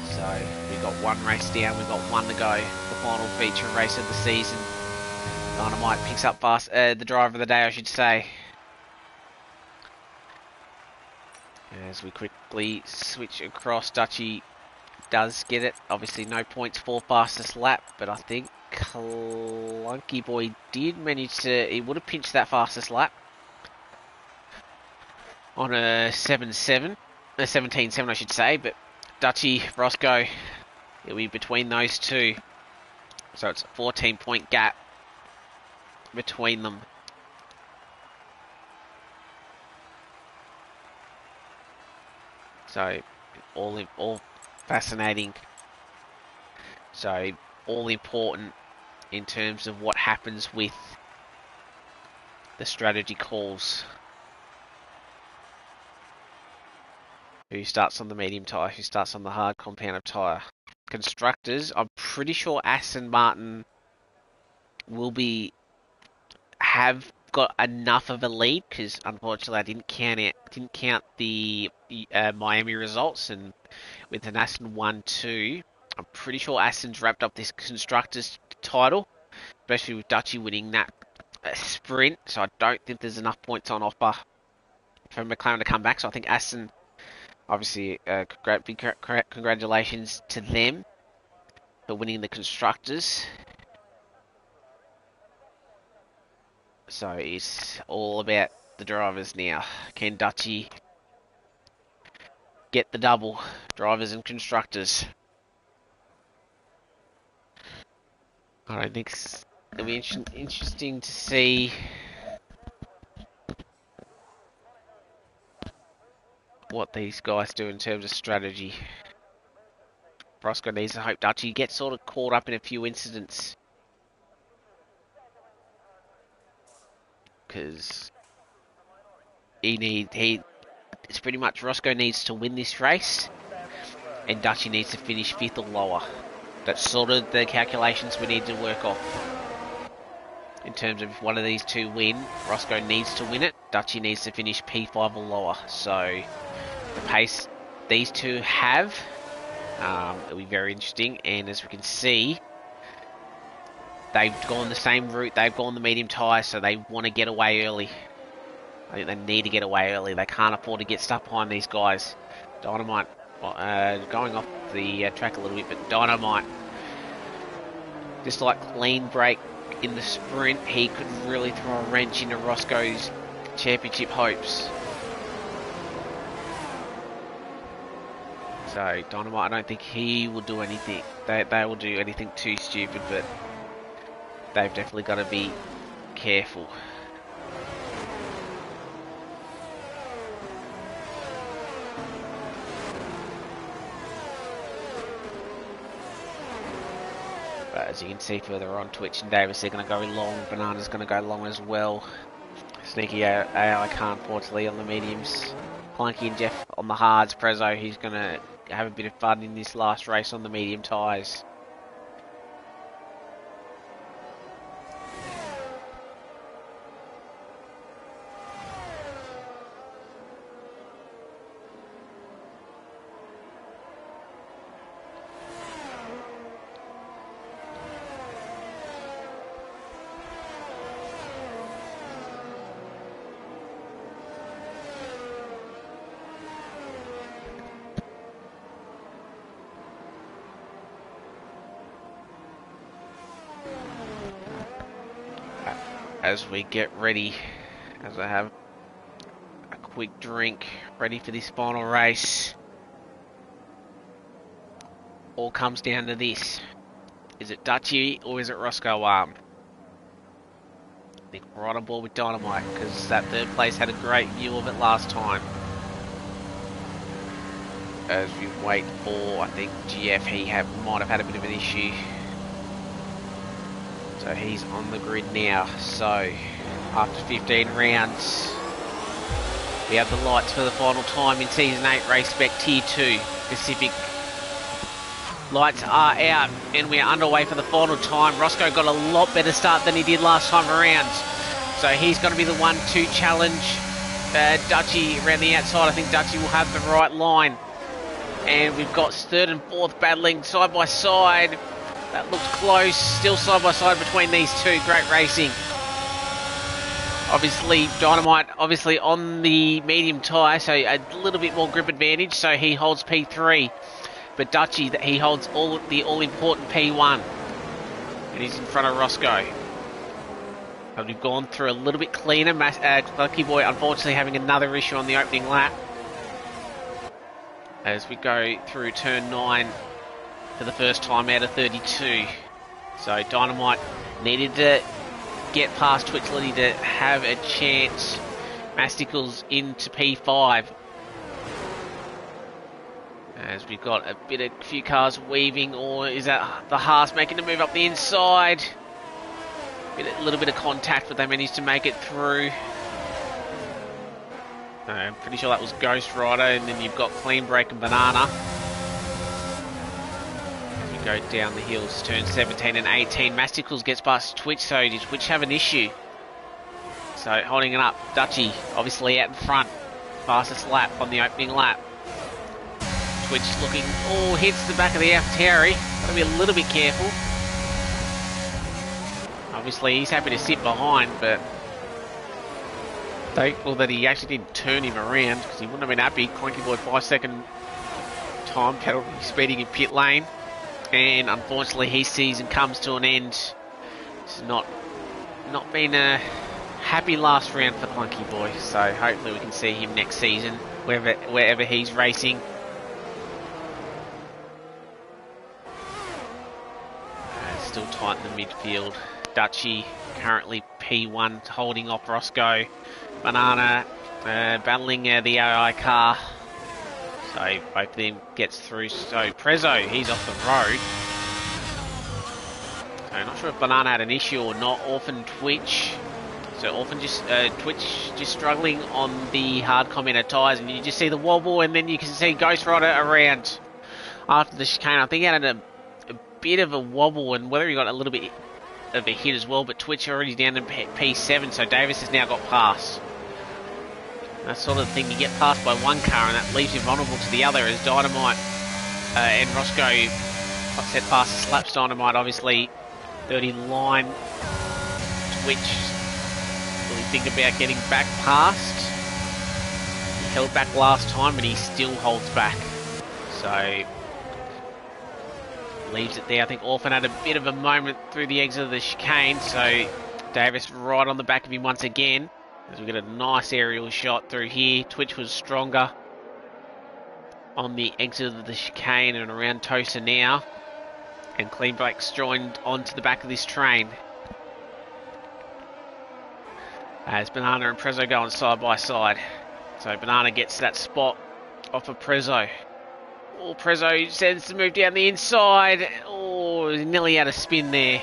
So we got one race down, we've got one to go. The final feature race of the season. Dynamite picks up fast, the driver of the day, I should say. As we quickly switch across, Dutchy does get it. Obviously no points for fastest lap, but I think Clunky Boy did manage to, he would have pinched that fastest lap on a 7-7, a 17-7 I should say, but Dutchy, Roscoe, it'll be between those two. So it's a 14-point gap between them. So all fascinating. So all important in terms of what happens with the strategy calls. Who starts on the medium tyre, who starts on the hard compound of tyre. Constructors, I'm pretty sure Aston Martin will have got enough of a lead, because unfortunately I didn't count the Miami results, and with an Aston 1-2, I'm pretty sure Aston's wrapped up this constructors title, especially with Dutchy winning that sprint. So I don't think there's enough points on offer for McLaren to come back. So I think Aston, obviously, big congratulations to them for winning the constructors. So it's all about the drivers now. Can Dutchy get the double, drivers and constructors? I think it'll be interesting to see what these guys do in terms of strategy. Roscoe needs to hope Dutchy gets sort of caught up in a few incidents, because he It's pretty much Roscoe needs to win this race, and Dutchy needs to finish 5th or lower. That's sort of the calculations we need to work off. In terms of if one of these two win, Roscoe needs to win it. Dutchy needs to finish P5 or lower. So the pace these two have, it'll be very interesting. And as we can see, they've gone the same route. They've gone the medium tyres, so they want to get away early. I think they need to get away early. They can't afford to get stuck behind these guys. Dynamite, going off the track a little bit, but Dynamite, just like clean break in the sprint, he could really throw a wrench into Roscoe's championship hopes. So Dynamite, I don't think he will do anything. They will do anything too stupid, but they've definitely got to be careful. But as you can see further on, Twitch and Davis, they're going to go long. Banana's going to go long as well. Sneaky AI can't, unfortunately, on the mediums. Clunky and Jeff on the hards. Prezzo, he's going to have a bit of fun in this last race on the medium tyres. As we get ready, as I have a quick drink, ready for this final race. All comes down to this. Is it Dutchy or is it Roscoe Arm? I think we're right on board with Dynamite, because that third place had a great view of it last time. As we wait for, I think GF, he might have had a bit of an issue. So he's on the grid now. So after 15 rounds, we have the lights for the final time in Season 8 Race Spec Tier 2 Pacific. Lights are out and we are underway for the final time. Roscoe got a lot better start than he did last time around. So he's going to be the one to challenge Dutchy around the outside. I think Dutchy will have the right line. And we've got 3rd and 4th battling side by side. That looks close, still side by side between these two. Great racing. Obviously, Dynamite, obviously on the medium tyre, so a little bit more grip advantage, so he holds P3. But Dutchy, he holds the all-important P1. And he's in front of Roscoe. And we've gone through a little bit cleaner. Lucky Boy, unfortunately, having another issue on the opening lap. As we go through turn 9. For the first time out of 32. So Dynamite needed to get past Twitchlity to have a chance. Masticles into P5. As we've got a few cars weaving, or is that the Haas making the move up the inside? A little bit of contact, but they managed to make it through. I'm pretty sure that was Ghost Rider, and then you've got Clean Break and Banana. Go down the hills, turn 17 and 18. Masticles gets past Twitch, so did Twitch have an issue? So holding it up, Dutchy obviously out in front, fastest lap on the opening lap. Twitch looking, hits the back of the AlphaTauri. Got to be a little bit careful. Obviously he's happy to sit behind, but thankful that he actually didn't turn him around, because he wouldn't have been happy. Clunky Boy 5-second time penalty, speeding in pit lane. And unfortunately his season comes to an end. It's not been a happy last round for Clunky Boy, so hopefully we can see him next season wherever he's racing. Still tight in the midfield. Dutchy currently P1 holding off Roscoe. Banana battling the AI car. So both of them gets through. So Prezzo, he's off the road. So not sure if Banana had an issue or not. Orphan Twitch. So often just Twitch just struggling on the hard commenter tyres, and you just see the wobble, and then you can see Ghost Rider around after the chicane. I think he had a bit of a wobble, and whether he got a little bit of a hit as well, but Twitch already down to P7, so Davis has now got past. That sort of thing, you get past by one car, and that leaves you vulnerable to the other, as Dynamite and Roscoe set past the slaps. Dynamite obviously 30 line. Twitch really think about getting back past. He held back last time, but he still holds back. So leaves it there. I think Orphan had a bit of a moment through the exit of the chicane, so Davis right on the back of him once again, as we get a nice aerial shot through here. Twitch was stronger on the exit of the chicane and around Tosa now, and Clean Break's joined onto the back of this train. As Banana and Prezzo going side by side. So Banana gets that spot off of Prezzo. Oh, Prezzo sends to move down the inside. Oh, nearly out of spin there.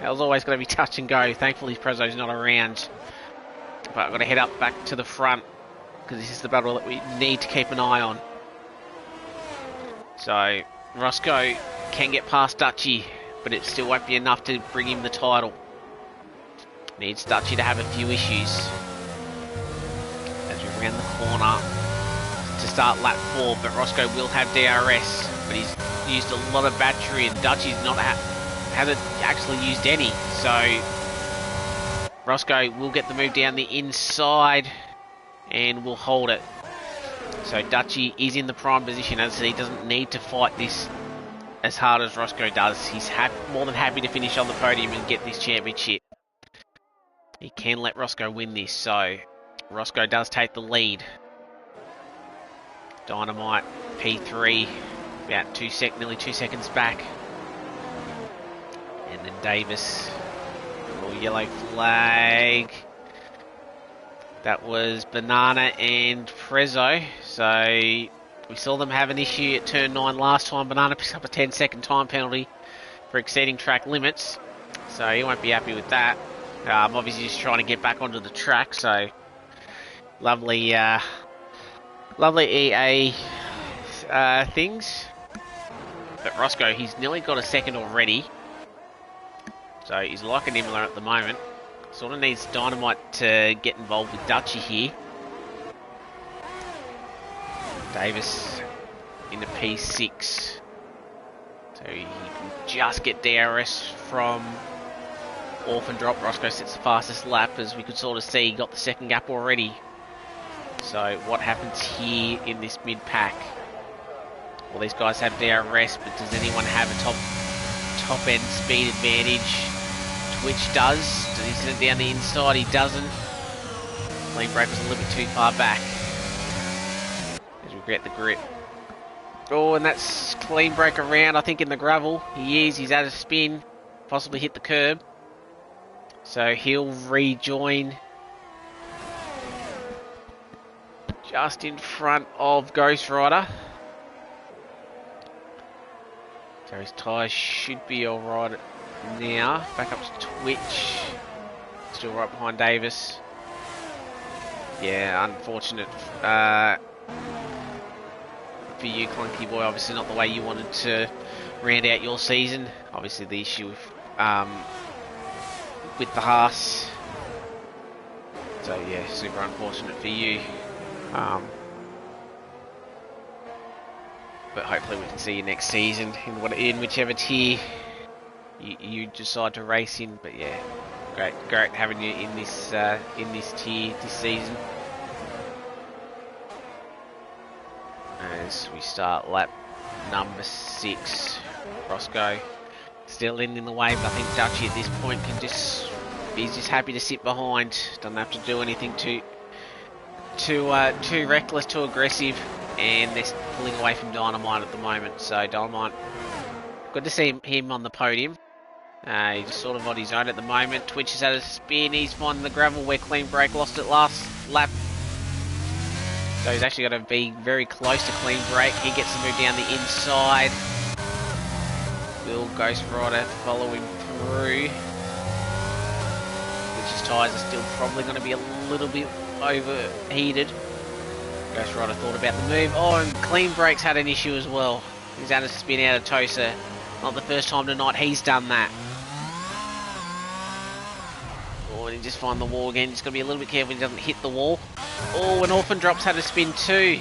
That was always going to be touch and go. Thankfully, Prezzo's not around. But I've got to head up back to the front, because this is the battle that we need to keep an eye on. So Roscoe can get past Dutchy, but it still won't be enough to bring him the title. Needs Dutchy to have a few issues. As we round the corner to start lap 4, but Roscoe will have DRS, but he's used a lot of battery, and Dutchy's not hasn't actually used any. So Roscoe will get the move down the inside and will hold it. So Dutchy is in the prime position, as he doesn't need to fight this as hard as Roscoe does. He's more than happy to finish on the podium and get this championship. He can let Roscoe win this, so Roscoe does take the lead. Dynamite P3, about nearly 2 seconds back. And then Davis, little yellow flag. That was Banana and Prezzo. So we saw them have an issue at turn 9 last time. Banana picks up a 10-second time penalty for exceeding track limits, so he won't be happy with that. Obviously just trying to get back onto the track, so lovely EA things. But Roscoe, he's nearly got a second already, so he's like an Imola at the moment. Sort of needs Dynamite to get involved with Dutchy here. Davis into P6, so he can just get DRS from Orphan drop. Roscoe sits the fastest lap, as we could sort of see. He got the second gap already. So what happens here in this mid-pack? Well, these guys have DRS, but does anyone have a top end speed advantage? Twitch does. Does he send it down the inside? He doesn't. Clean Break was a little bit too far back, as we get the grip. Oh, and that's Clean Break around, I think, in the gravel. He's out of spin, possibly hit the curb. So he'll rejoin just in front of Ghost Rider. So his tyres should be alright now. Back up to Twitch. Still right behind Davis. Yeah, unfortunate for you, Clunky Boy. Obviously not the way you wanted to round out your season. Obviously the issue with the Haas. So yeah, super unfortunate for you. But hopefully we can see you next season in whichever tier you decide to race in. But yeah, great having you in this tier this season. As we start lap number 6, Roscoe still in the way, but I think Dutchy at this point he's just happy to sit behind. Doesn't have to do anything too reckless, too aggressive, and they're pulling away from Dynamite at the moment. So Dynamite, good to see him on the podium. He's just sort of on his own at the moment. Twitch is at a spin. He's finding the gravel where Clean Break lost it last lap. So he's actually got to be very close to Clean Break. He gets to move down the inside. Will Ghost Rider follow him through? Which is tyres are still probably going to be a little bit overheated. Ghost Rider thought about the move. Oh, and clean brakes had an issue as well. He's had a spin out of Tosa. Not the first time tonight he's done that. Oh, and he just find the wall again. Just got to be a little bit careful he doesn't hit the wall. Oh, and Orphan Drops had a spin too.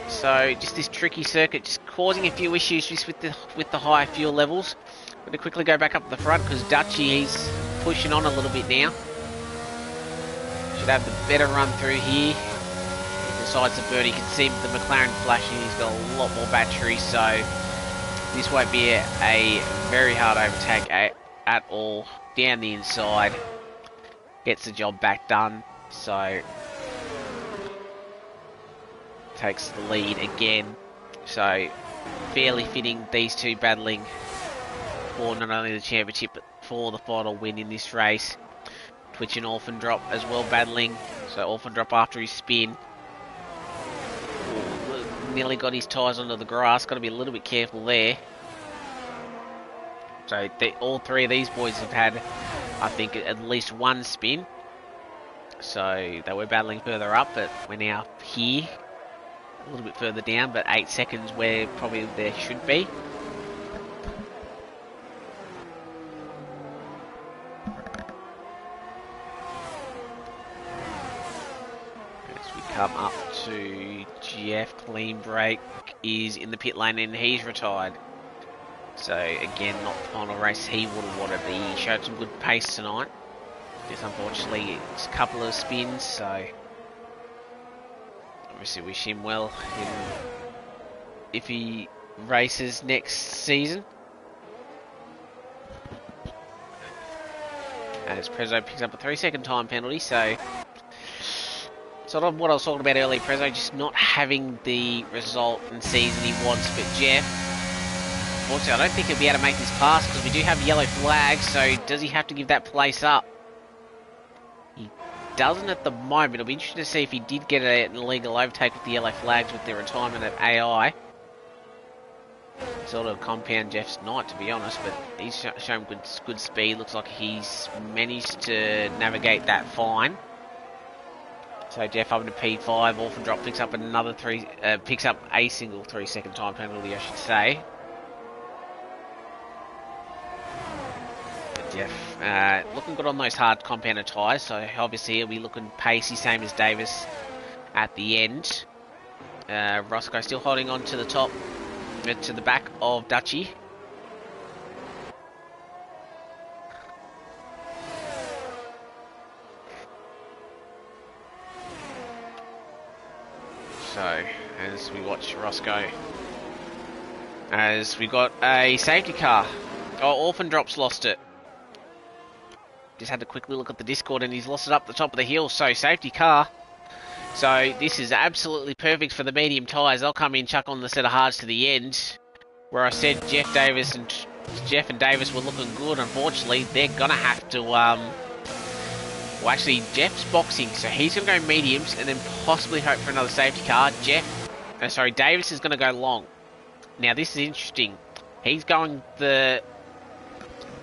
So just this tricky circuit, just causing a few issues just with the high fuel levels. I'm going to quickly go back up the front because Dutchy, he's pushing on a little bit now. Should have the better run through here. Besides the bird, you can see the McLaren flashing. He's got a lot more battery, so this won't be a very hard overtake at all. Down the inside, gets the job back done. So takes the lead again. So fairly fitting, these two battling for not only the championship but for the final win in this race. Twitch and Orphan Drop as well battling. So Orphan Drop after his spin. Nearly got his tyres onto the grass. Got to be a little bit careful there. So all three of these boys have had, I think, at least one spin. So they were battling further up, but we're now here. A little bit further down, but 8 seconds where probably there should be. As we come up to Jeff, clean break is in the pit lane and he's retired. So again, not the final race he would have wanted. He showed some good pace tonight. Just unfortunately, it's a couple of spins, so obviously wish him well if he races next season. As Prezzo picks up a 3-second time penalty, so sort of what I was talking about earlier, Prezzo just not having the result and season he wants. But Jeff, unfortunately, I don't think he'll be able to make this pass because we do have yellow flags, so does he have to give that place up? He doesn't at the moment. It'll be interesting to see if he did get an illegal overtake with the yellow flags with the retirement of AI. Sort of compound Jeff's night, to be honest, but he's shown good speed. Looks like he's managed to navigate that fine. So Jeff up to P5. Orphan Drop picks up another picks up a single 3-second time penalty, I should say. But Jeff looking good on those hard compounded tyres, so obviously he'll be looking pacey, same as Davis at the end. Roscoe still holding on to the top, to the back of Dutchy. So, as we watch Roscoe, as we got a safety car. Oh, Orphan Drop's lost it. Just had to quickly look at the Discord and he's lost it up the top of the hill. So, safety car. So, this is absolutely perfect for the medium tyres. They'll come in, chuck on the set of hards to the end. Where I said Jeff and Davis were looking good. Unfortunately, they're going to have to... Well, actually, Jeff's boxing, so he's going to go mediums and then possibly hope for another safety car. Davis is going to go long. Now, this is interesting. He's going the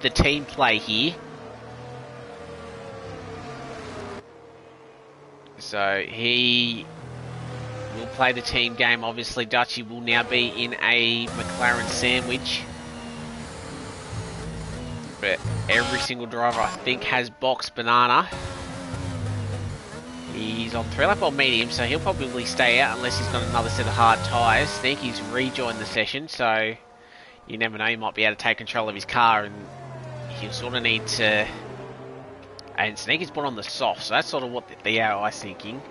team play here. So, he will play the team game. Obviously, Dutchy will now be in a McLaren sandwich. But every single driver, I think, has box banana. He's on 3-lap on medium, so he'll probably stay out unless he's got another set of hard tyres. Sneaky's rejoined the session, so you never know, he might be able to take control of his car, and he'll sort of need to... And Sneaky's put on the soft, so that's sort of what the AI's thinking.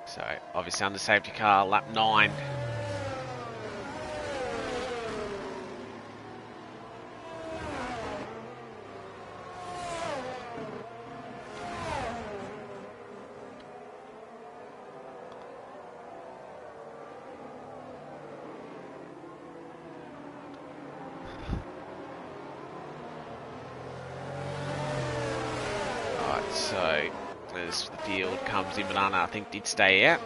So, obviously under safety car, lap 9. So as the field comes in, Banana I think did stay out.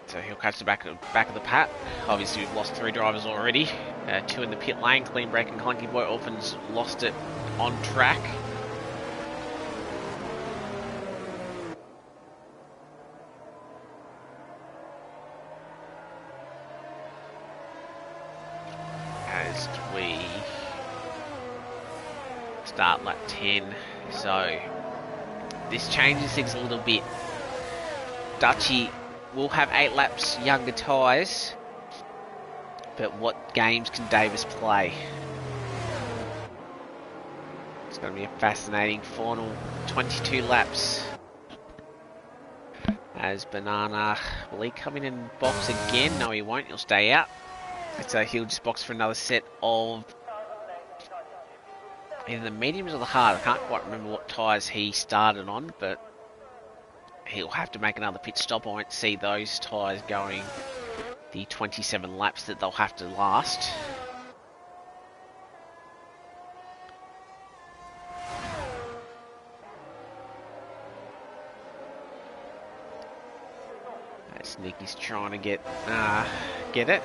So he'll catch the back of the pack. Obviously we've lost 3 drivers already. 2 in the pit lane. Clean Break and Clunky Boy Orphans lost it on track. As we start lap 10. So this changes things a little bit. Dutchy will have 8 laps younger tyres, but what games can Davis play? It's going to be a fascinating final 22 laps. As Banana, will he come in and box again? No, he won't. He'll stay out. So he'll just box for another set of either the mediums or the hard. I can't quite remember what tyres he started on, but he'll have to make another pit stop. I won't see those tyres going the 27 laps that they'll have to last. As Nicky's trying to get it.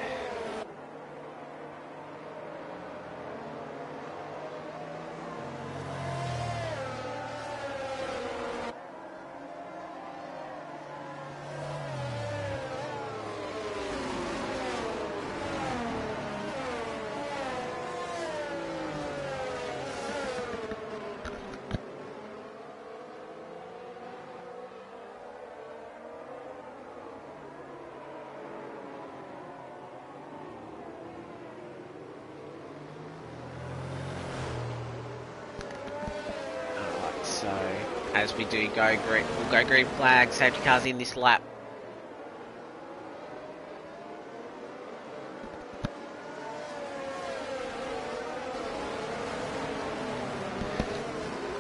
As we do go green, we'll go green flag, safety cars in this lap.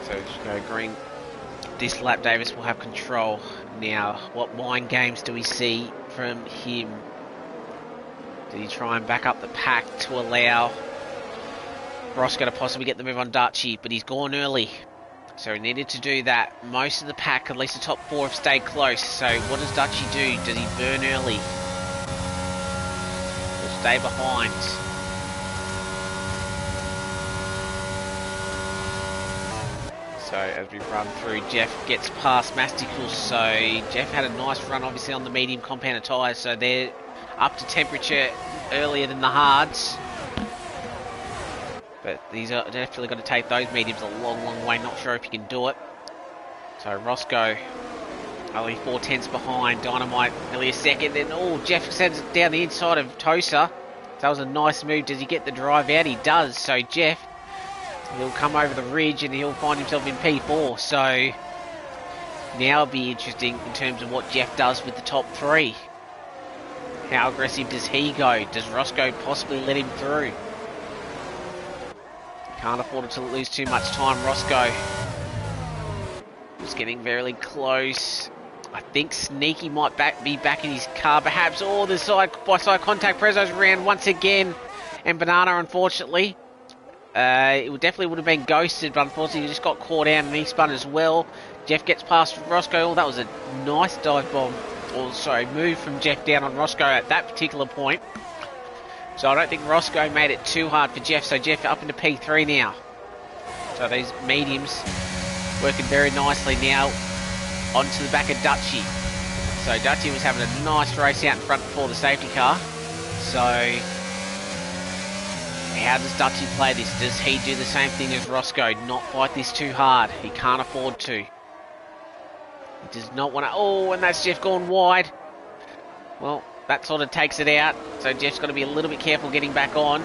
So just go green. This lap Davis will have control. Now, what mind games do we see from him? Did he try and back up the pack to allow Roscoe to possibly get the move on Dutchy, but he's gone early. So he needed to do that. Most of the pack, at least the top 4, have stayed close. So what does Dutchy do? Does he burn early? Or stay behind? So as we run through, Jeff gets past Masticles. So Jeff had a nice run obviously on the medium compounded tyres. So they're up to temperature earlier than the hards. But these are definitely going to take those mediums a long, long way. Not sure if you can do it. So Roscoe only 4 tenths behind. Dynamite nearly a second. Then, Jeff sends it down the inside of Tosa. That was a nice move. Does he get the drive out? He does. So Jeff, he'll come over the ridge and he'll find himself in P4. So now it'll be interesting in terms of what Jeff does with the top 3. How aggressive does he go? Does Roscoe possibly let him through? Can't afford to lose too much time. Roscoe was getting very close. I think Sneaky might be back in his car perhaps. The side-by-side contact. Prezzo's around once again. And Banana, unfortunately, it definitely would have been ghosted, but unfortunately he just got caught out and he spun as well. Jeff gets past Roscoe. That was a nice dive bomb. Move from Jeff down on Roscoe at that particular point. So I don't think Roscoe made it too hard for Jeff. So Jeff up into P3 now. So these mediums working very nicely now onto the back of Dutchy. So Dutchy was having a nice race out in front before the safety car. So how does Dutchy play this? Does he do the same thing as Roscoe? Not fight this too hard. He can't afford to. He does not want to... and that's Jeff gone wide. Well, that sort of takes it out. So Jeff's got to be a little bit careful getting back on.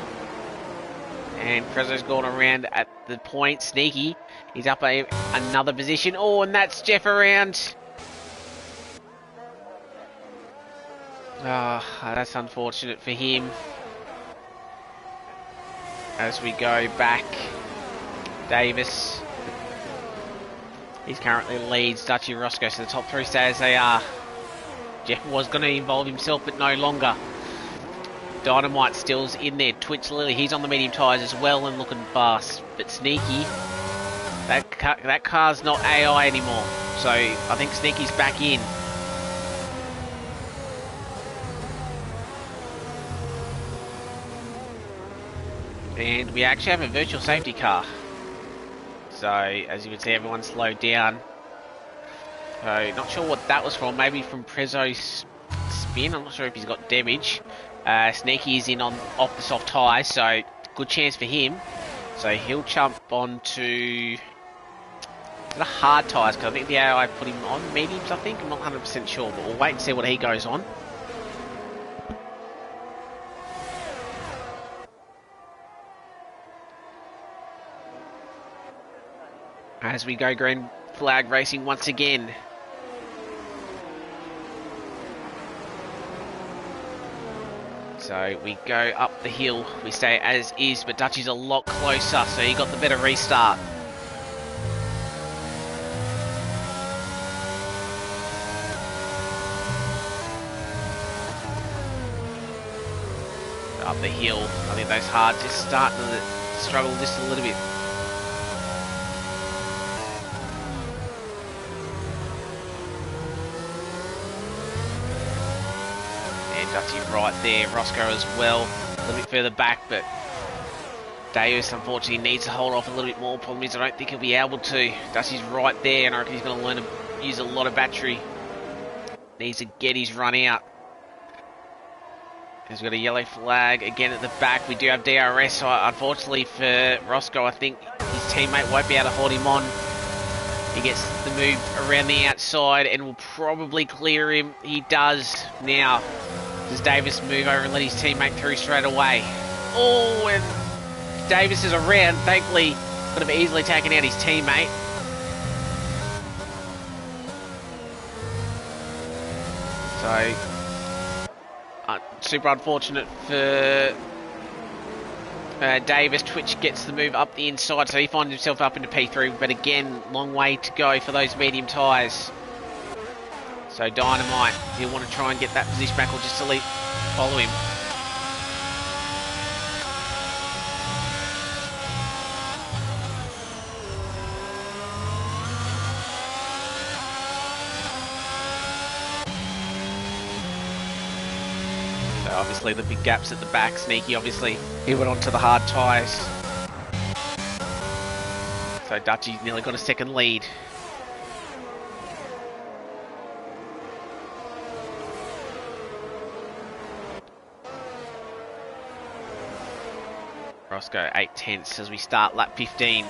And Prezzo's gone around at the point. Sneaky. He's up another position. And that's Jeff around. That's unfortunate for him. As we go back, Davis. He's currently leads Dutchy Roscoe. So the top 3 stay as they are. Jeff was going to involve himself, but no longer. Dynamite still's in there. Twitch Lily, he's on the medium tyres as well and looking fast. But Sneaky, that that car's not AI anymore. So I think Sneaky's back in. And we actually have a virtual safety car. So as you can see, everyone's slowed down. So not sure what that was from. Maybe from Prezzo's spin. I'm not sure if he's got damage. Sneaky is in off the soft tyres, so good chance for him. So he'll jump onto the hard tyres, because I think the AI put him on mediums, I think. I'm not 100% sure, but we'll wait and see what he goes on. As we go green flag racing once again. So we go up the hill, we stay as is, but Dutchy's a lot closer, so he got the better restart. Up the hill, I think those hards just starting to struggle just a little bit. Dutchy right there, Roscoe as well, a little bit further back, but Davis unfortunately needs to hold off a little bit more. Problem is I don't think he'll be able to. Dutchy's right there, and I reckon he's going to learn to use a lot of battery. Needs to get his run out. He's got a yellow flag again at the back. We do have DRS, so unfortunately for Roscoe, I think his teammate won't be able to hold him on. He gets the move around the outside and will probably clear him. He does now. Does Davis move over and let his teammate through straight away? Oh, and Davis is around. Thankfully, could have easily taken out his teammate. So, super unfortunate for Davis. Twitch gets the move up the inside, so he finds himself up into P3. But again, long way to go for those medium tyres. So Dynamite, he'll want to try and get that position back, or just to follow him. So obviously the big gaps at the back. Sneaky, obviously, he went onto the hard tyres. So Dutchy nearly got a second lead. Roscoe 8/10 as we start lap 15.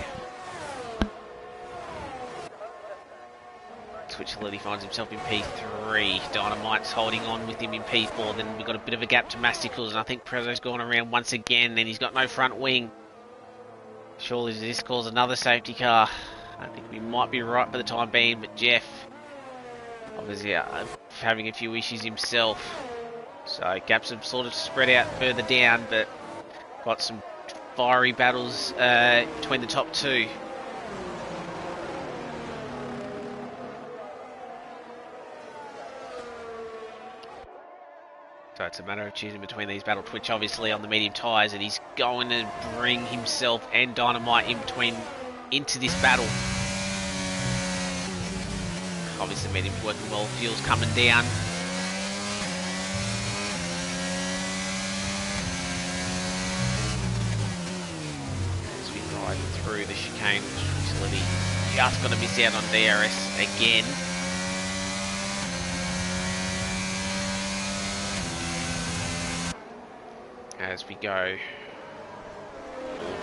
Twitchality finds himself in P3. Dynamite's holding on with him in P4. Then we've got a bit of a gap to Masticles, and I think Prezzo's gone around once again, and he's got no front wing. Surely this calls another safety car. I think we might be right for the time being, but Jeff obviously having a few issues himself. So gaps have sort of spread out further down, but got some fiery battles between the top two. So it's a matter of choosing between these battle. Twitch obviously on the medium tyres, and he's going to bring himself and Dynamite in between into this battle. Obviously medium's working well, fuel's coming down. Through the chicane, facility, just got to miss out on DRS again. As we go,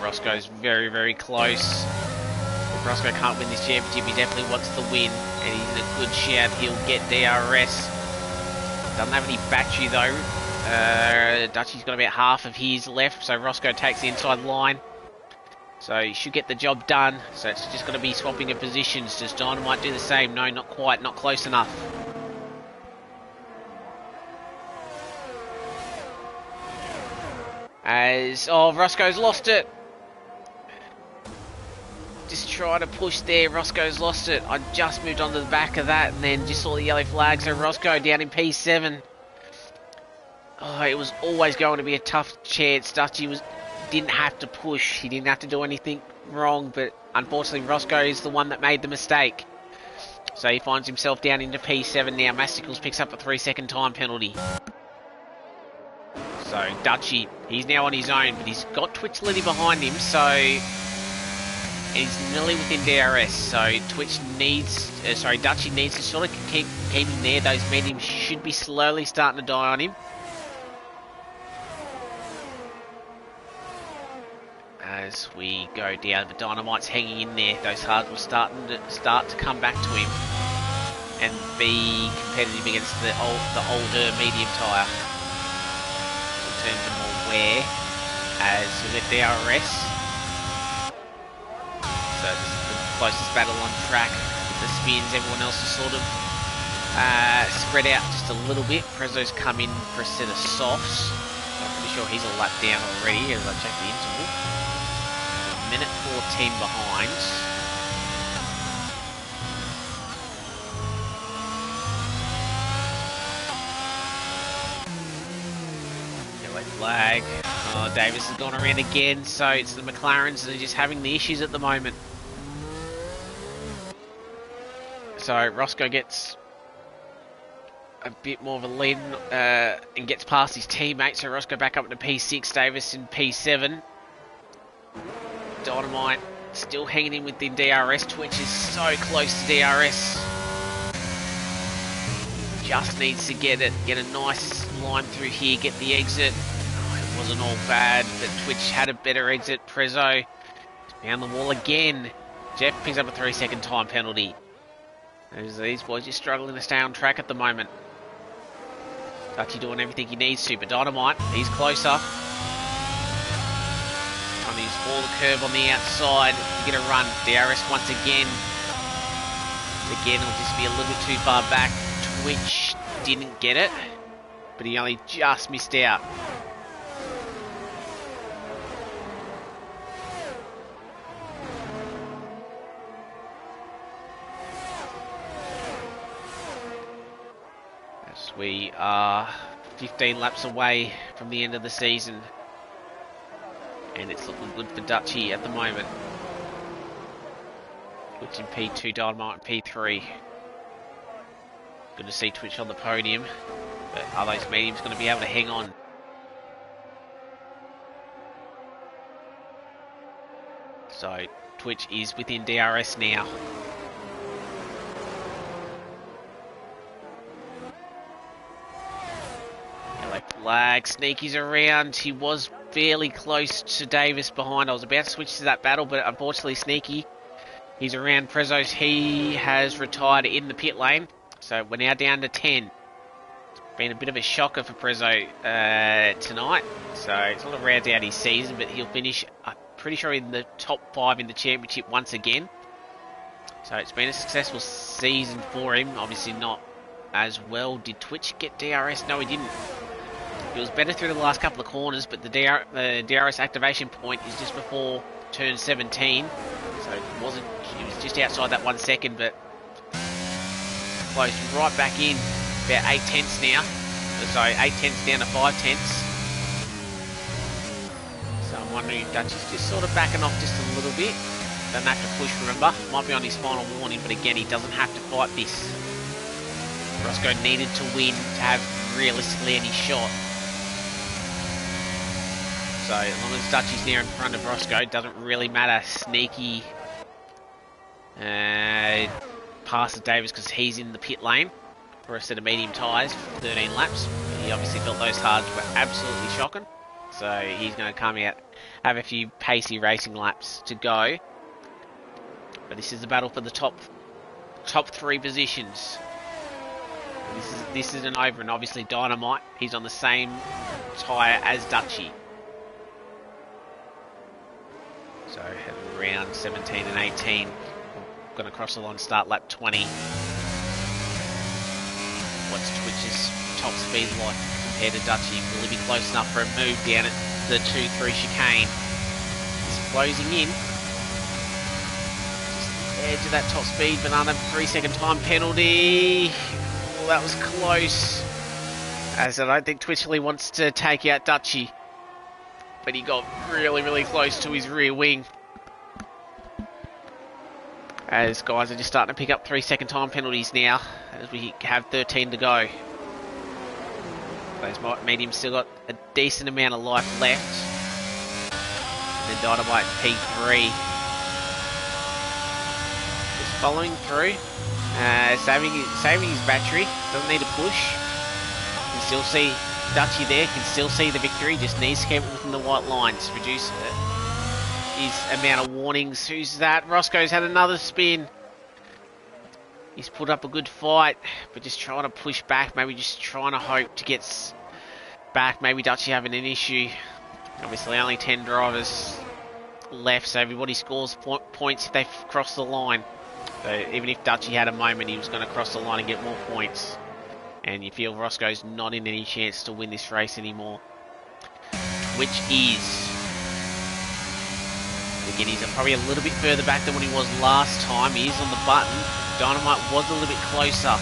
Roscoe's very, very close. If Roscoe can't win this championship, he definitely wants to win, and he's in a good shout. He'll get DRS. Doesn't have any battery though. Dutchy's got about half of his left, so Roscoe takes the inside line. So he should get the job done. So it's just going to be swapping of positions. Does Dynamite do the same? No, not quite. Not close enough. Roscoe's lost it. Just try to push there. Roscoe's lost it. I just moved on to the back of that and then just saw the yellow flag. So Roscoe down in P7. Oh, it was always going to be a tough chance. Dutchy didn't have to push. He didn't have to do anything wrong, but unfortunately, Roscoe is the one that made the mistake. So he finds himself down into P7 now. Masticles picks up a 3-second time penalty. So Dutchy, he's now on his own, but he's got Twitch Liddy behind him, so he's nearly within DRS. So Twitch needs, Dutchy needs to sort of keep him there. Those mediums should be slowly starting to die on him. As we go down, the Dynamite's hanging in there. Those hards will start to come back to him and be competitive against the older medium tyre. In terms of more wear, as we get DRS. So this is the closest battle on track. With the spins, everyone else is sort of spread out just a little bit. Prezzo's come in for a set of softs. I'm pretty sure he's a lap down already as I check the interval. Minute 14 behind. Yellow flag. Oh, Davis has gone around again, so it's the McLarens that are just having the issues at the moment. So Roscoe gets a bit more of a lead and gets past his teammate. So Roscoe back up to P6, Davis in P7. Dynamite still hanging in within DRS. Twitch is so close to DRS. Just needs to get a nice line through here, get the exit. Oh, it wasn't all bad, but Twitch had a better exit. Prezzo found the wall again. Jeff picks up a 3-second time penalty. These boys are struggling to stay on track at the moment. Dutchy doing everything he needs to, but Dynamite, he's closer. Trying to use all the curve on the outside to get a run. DRS once again. Again, it'll just be a little bit too far back. Twitch didn't get it, but he only just missed out. As we are 15 laps away from the end of the season. And it's looking good for Dutchy at the moment. Twitch in P2, Dynamite in P3. Good to see Twitch on the podium. But are those mediums going to be able to hang on? So Twitch is within DRS now. Yellow flag, Sneaky's around. He was fairly close to Davis behind. I was about to switch to that battle, but unfortunately Sneaky, he's around Prezzo's. He has retired in the pit lane, so we're now down to 10. Been a bit of a shocker for Prezzo tonight, so it's not a round out his season, but he'll finish, I'm pretty sure, in the top 5 in the championship once again. So it's been a successful season for him. Obviously not as well. Did Twitch get DRS? No, he didn't. It was better through the last couple of corners, but the DRS activation point is just before turn 17, so it was just outside that 1 second, but closed right back in, about 8 tenths now. Sorry, 8 tenths down to 5 tenths. So I'm wondering if Dutchy's just sort of backing off just a little bit. Doesn't have to push, remember. Might be on his final warning, but again, he doesn't have to fight this. Roscoe needed to win to have realistically any shot. So as long as Dutchy's there in front of Roscoe, it doesn't really matter. Sneaky passes Davis because he's in the pit lane for a set of medium tyres for 13 laps. He obviously felt those hards were absolutely shocking. So he's going to come out, have a few pacey racing laps to go. But this is the battle for the top 3 positions. This isn't over, and obviously Dynamite, he's on the same tyre as Dutchy. So around 17 and 18, I'm going to cross the line, start lap 20. What's Twitch's top speed like compared to Dutchy? Will he be close enough for a move down at the 2-3 chicane? He's closing in. Just the edge of that top speed, banana 3-second time penalty. Well, that was close. As I don't think Twitchley wants to take out Dutchy, but he got really, really close to his rear wing. As guys are just starting to pick up 3-second time penalties now, as we have 13 to go. Those mediums still got a decent amount of life left. And then Dynamite P3. Just following through. Saving his battery. Doesn't need to push. You can still see Dutchy there. Can still see the victory. Just needs to keep it within the white lines. Reduce his amount of warnings. Who's that? Roscoe's had another spin. He's put up a good fight, but just trying to push back. Maybe just trying to hope to get back. Maybe Dutchy having an issue. Obviously only 10 drivers left, so everybody scores points if they cross the line. So even if Dutchy had a moment, he was going to cross the line and get more points. And you feel Roscoe's not in any chance to win this race anymore. Which is... Again, he's probably a little bit further back than what he was last time. He is on the button. Dynamite was a little bit closer.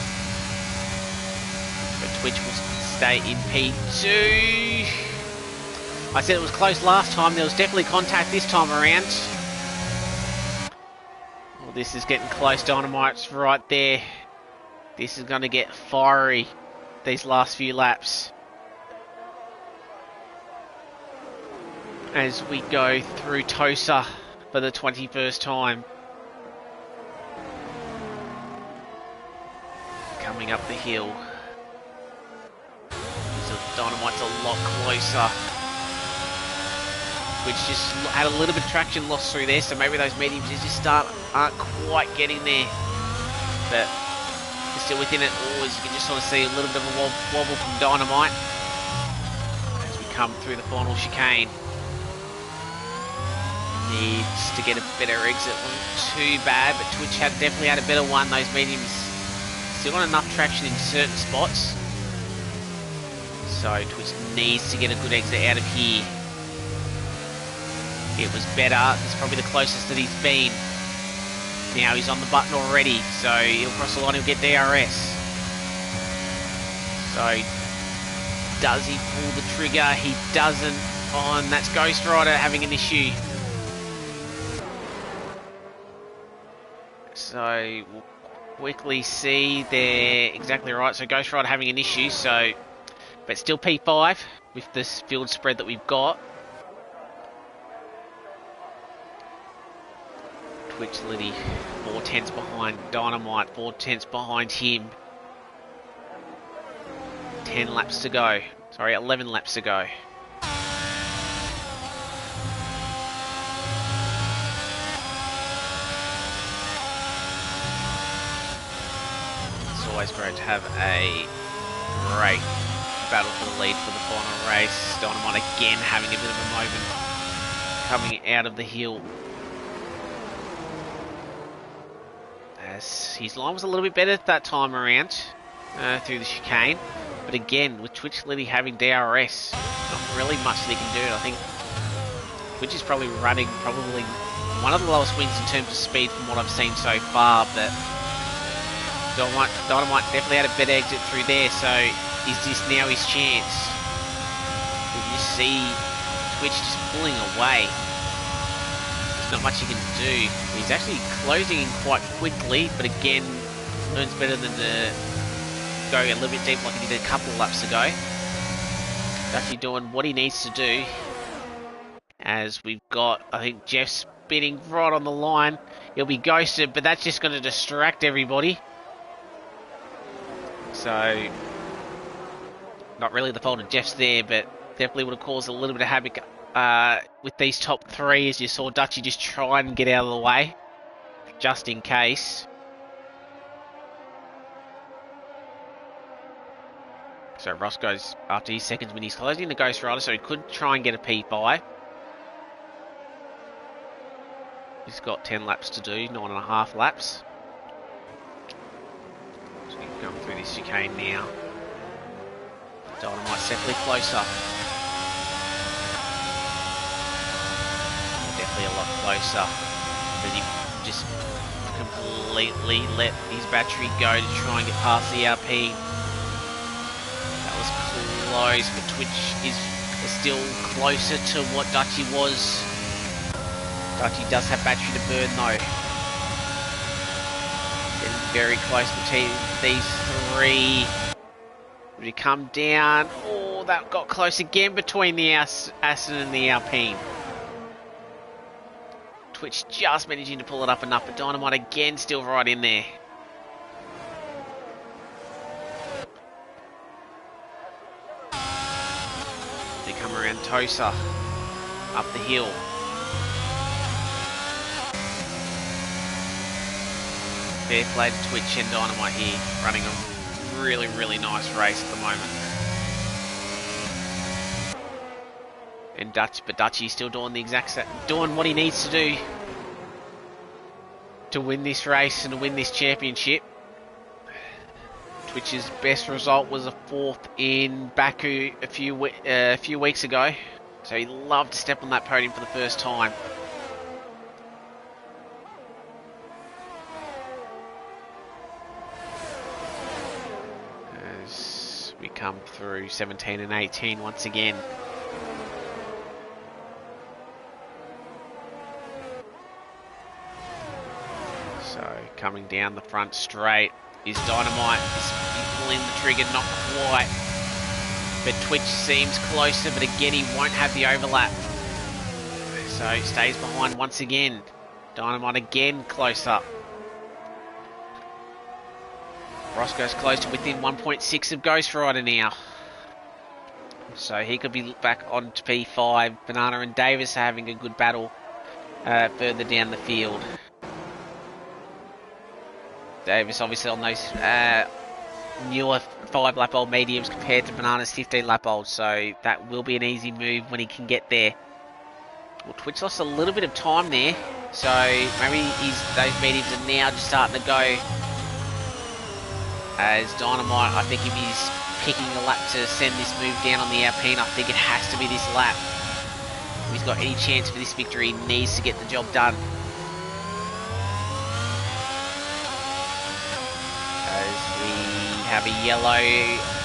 But Twitch will stay in P2. I said it was close last time. There was definitely contact this time around. Well, this is getting close. Dynamite's right there. This is going to get fiery these last few laps. As we go through Tosa for the 21st time. Coming up the hill. So Dynamite's a lot closer. Which just had a little bit of traction lost through there, so maybe those mediums just aren't quite getting there. But they're still within it. Always, you can just sort of see a little bit of a wobble from Dynamite as we come through the final chicane. Needs to get a better exit. Wasn't too bad, but Twitch definitely had a better one. Those mediums still got enough traction in certain spots. So Twitch needs to get a good exit out of here. It was better. It's probably the closest that he's been. Now he's on the button already, so he'll cross the line, he'll get DRS. So, does he pull the trigger? He doesn't. Oh, and that's Ghost Rider having an issue. So, we'll quickly see there. Exactly right. So, Ghost Rider having an issue. So, but still P5 with this field spread that we've got. Twitch Liddy 4 tenths behind Dynamite, 4 tenths behind him. 10 laps to go. Sorry, 11 laps to go. It's always great to have a great battle for the lead for the final race. Dynamite again having a bit of a moment coming out of the hill. His line was a little bit better that time around through the chicane, but again with Twitch Liddy having DRS, not really much that he can do. I think Twitch is probably running one of the lowest wins in terms of speed from what I've seen so far, but Dynamite definitely had a better exit through there. So is this now his chance? You just see Twitch just pulling away. Not much he can do. He's actually closing in quite quickly, but again, learns better than going a little bit deep like he did a couple of laps ago. He's actually doing what he needs to do. As we've got, I think Jeff spinning right on the line. He'll be ghosted, but that's just going to distract everybody. So, not really the fault of Jeff's there, but definitely would have caused a little bit of havoc with these top three, as you saw Dutchy just try and get out of the way, just in case. So Roscoe's, after his seconds win, he's closing the Ghost Rider, so he could try and get a P5. He's got 10 laps to do, 9.5 laps. So we can come through this chicane now. Dynamite's definitely closer. Definitely a lot closer, but he just completely let his battery go to try and get past the RP. That was close, but Twitch is still closer to what Dutchy was. Dutchy does have battery to burn though. Very close between these three. Would he come down? Oh, that got close again between the Aston and the Alpine. Twitch just managing to pull it up enough, but Dynamite again still right in there. They come around Tosa, up the hill. Fair play to Twitch and Dynamite here, running a really, really nice race at the moment. And Dutchy's still doing the exact same, doing what he needs to do to win this race and to win this championship. Twitch's best result was a 4th in Baku a few weeks ago, so he loved to step on that podium for the first time. As we come through 17 and 18 once again. So coming down the front straight is Dynamite. He's pulling the trigger, not quite. But Twitch seems closer, but again he won't have the overlap. So he stays behind once again. Dynamite again close up. Roscoe's close to within 1.6 of Ghost Rider now. So he could be back on to P5. Banana and Davis are having a good battle further down the field. Davis obviously on those newer 5-lap old mediums compared to Banana's 15-lap old, so that will be an easy move when he can get there. Well, Twitch lost a little bit of time there, so maybe those mediums are now just starting to go. As Dynamite, I think if he's picking a lap to send this move down on the Alpine, I think it has to be this lap. If he's got any chance for this victory, he needs to get the job done. Have a yellow,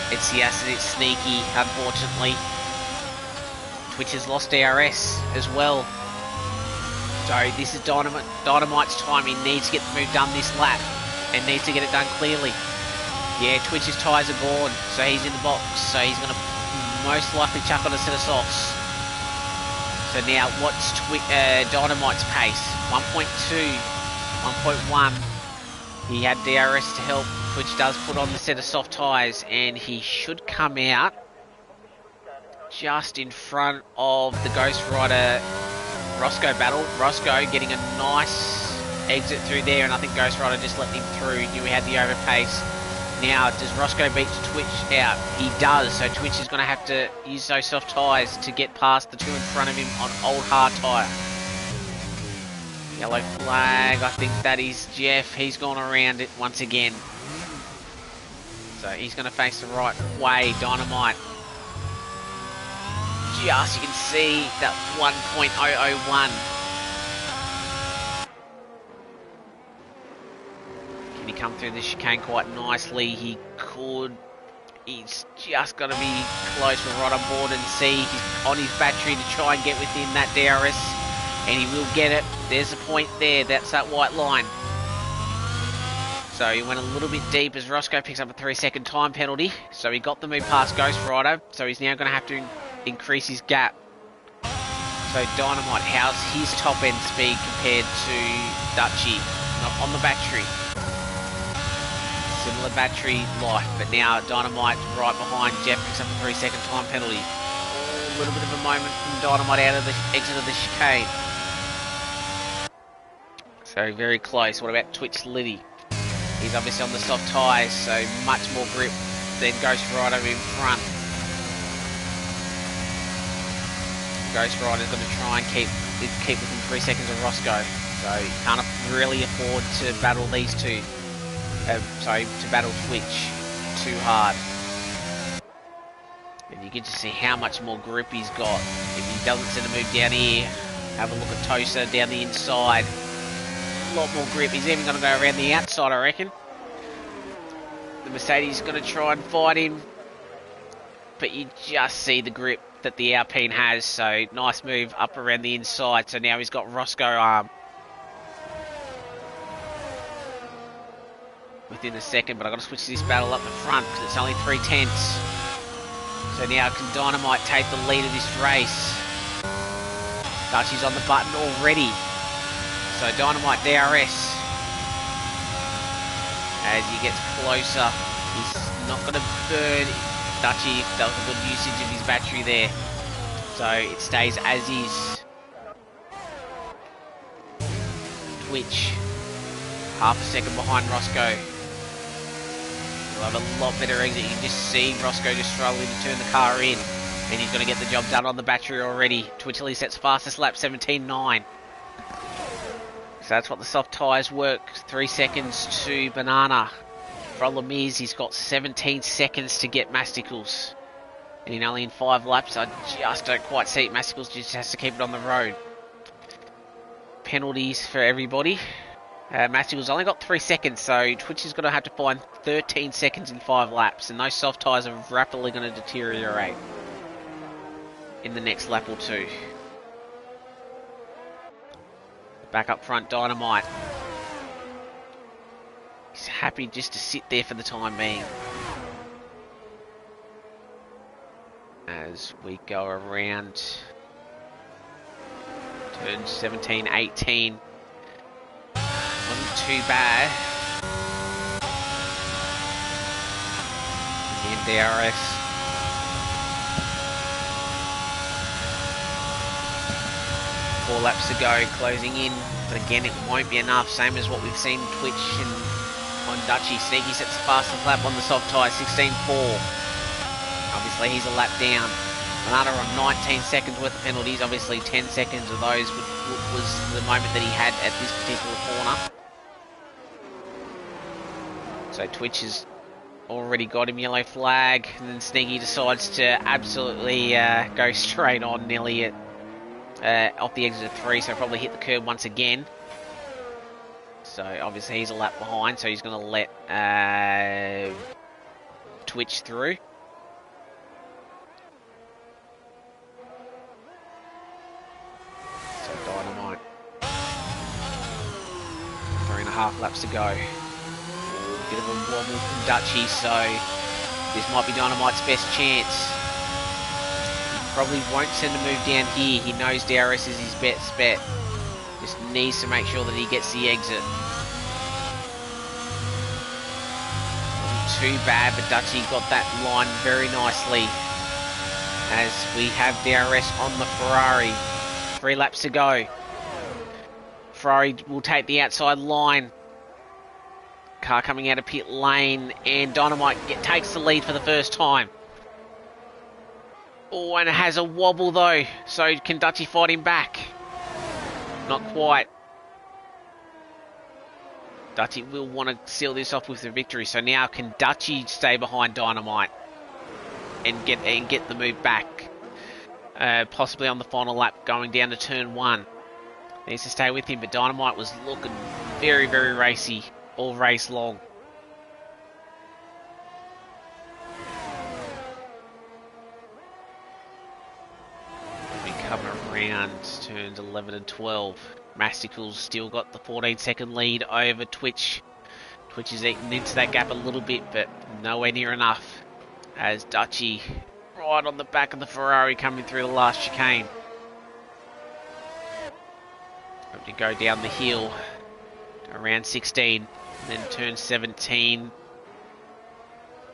it's the Aston, it's sneaky, unfortunately. Twitch has lost DRS as well. So this is Dynamite's time, he needs to get the move done this lap, and needs to get it done clearly. Yeah, Twitch's tyres are gone, so he's in the box, so he's going to most likely chuck on a set of softs. So now, what's Dynamite's pace? 1.2, 1.1. He had DRS to help. Twitch does put on the set of soft tyres, and he should come out just in front of the Ghost Rider Roscoe battle. Roscoe getting a nice exit through there, and I think Ghost Rider just let him through. Knew he had the overpace. Now, does Roscoe beat Twitch out? He does, so Twitch is going to have to use those soft tyres to get past the two in front of him on old hard tyre. Yellow flag, I think that is Jeff. He's gone around it once again. So he's going to face the right way, Dynamite. Just, you can see that 1.001. Can he come through the chicane quite nicely? He could. He's just got to be close with right on board and see. He's on his battery to try and get within that DRS. And he will get it. There's a point there. That's that white line. So he went a little bit deep as Roscoe picks up a 3-second time penalty. So he got the move past Ghost Rider. So he's now going to have to increase his gap. So Dynamite, how's his top end speed compared to Dutchy? Not on the battery. Similar battery life, but now Dynamite right behind Jeff picks up a 3-second time penalty. A little bit of a moment from Dynamite out of the exit of the chicane. So very close. What about Twitch Liddy? He's obviously on the soft tyres, so much more grip than Ghost Rider in front. Ghost Rider's going to try and keep within 3 seconds of Roscoe, so he can't really afford to battle these two. To battle Twitch too hard. And you get to see how much more grip he's got. If he doesn't send a move down here, have a look at Tosa down the inside. A lot more grip. He's even going to go around the outside, I reckon. The Mercedes is going to try and fight him, but you just see the grip that the Alpine has. So nice move up around the inside. So now he's got Roscoe arm. within a second, but I've got to switch this battle up the front because it's only 3/10. So now can Dynamite take the lead of this race? Dutchy's on the button already. So Dynamite DRS. As he gets closer, he's not going to burn. Dutchy does a good usage of his battery there. So it stays as is. Twitch, half a second behind Roscoe. He'll have a lot better exit. You can just see Roscoe just struggling to turn the car in. And he's going to get the job done on the battery already. Twitchley sets fastest lap, 17.9. So that's what the soft tyres work. 3 seconds to Banana. Problem is, he's got 17 seconds to get Masticles. And only in 5 laps, I just don't quite see it. Masticles just has to keep it on the road. Penalties for everybody. Masticles only got 3 seconds, so Twitch is going to have to find 13 seconds in 5 laps. And those soft tyres are rapidly going to deteriorate in the next lap or two. Back up front, Dynamite. He's happy just to sit there for the time being. As we go around turn 17, 18. Wasn't too bad. Again, DRS. Four laps to go, closing in, but again it won't be enough, same as what we've seen Twitch and on Dutchy. Sneaky sets the fastest lap on the soft tyre, 16.4. Obviously he's a lap down. Banana on 19 seconds worth of penalties, obviously 10 seconds of those was the moment that he had at this particular corner. So Twitch has already got him yellow flag, and then Sneaky decides to absolutely go straight on nearly at off the exit of 3, so probably hit the curb once again. So obviously he's a lap behind, so he's going to let Twitch through. So Dynamite. 3.5 laps to go. Bit of a wobble from Dutchy, so this might be Dynamite's best chance. Probably won't send a move down here. He knows DRS is his best bet. Just needs to make sure that he gets the exit. Wasn't too bad, but Dutchy got that line very nicely. As we have DRS on the Ferrari. 3 laps to go. Ferrari will take the outside line. Car coming out of pit lane, and Dynamite takes the lead for the first time. Oh, and it has a wobble though, so can Dutchy fight him back? Not quite. Dutchy will want to seal this off with the victory, so now can Dutchy stay behind Dynamite and get the move back? Possibly on the final lap going down to turn 1. Needs to stay with him, but Dynamite was looking very, very racy all race long. Coming around turns 11 and 12. Masticles still got the 14-second lead over Twitch. Twitch is eating into that gap a little bit, but nowhere near enough. As Dutchy right on the back of the Ferrari coming through the last chicane. Hope to go down the hill around 16, then turn 17,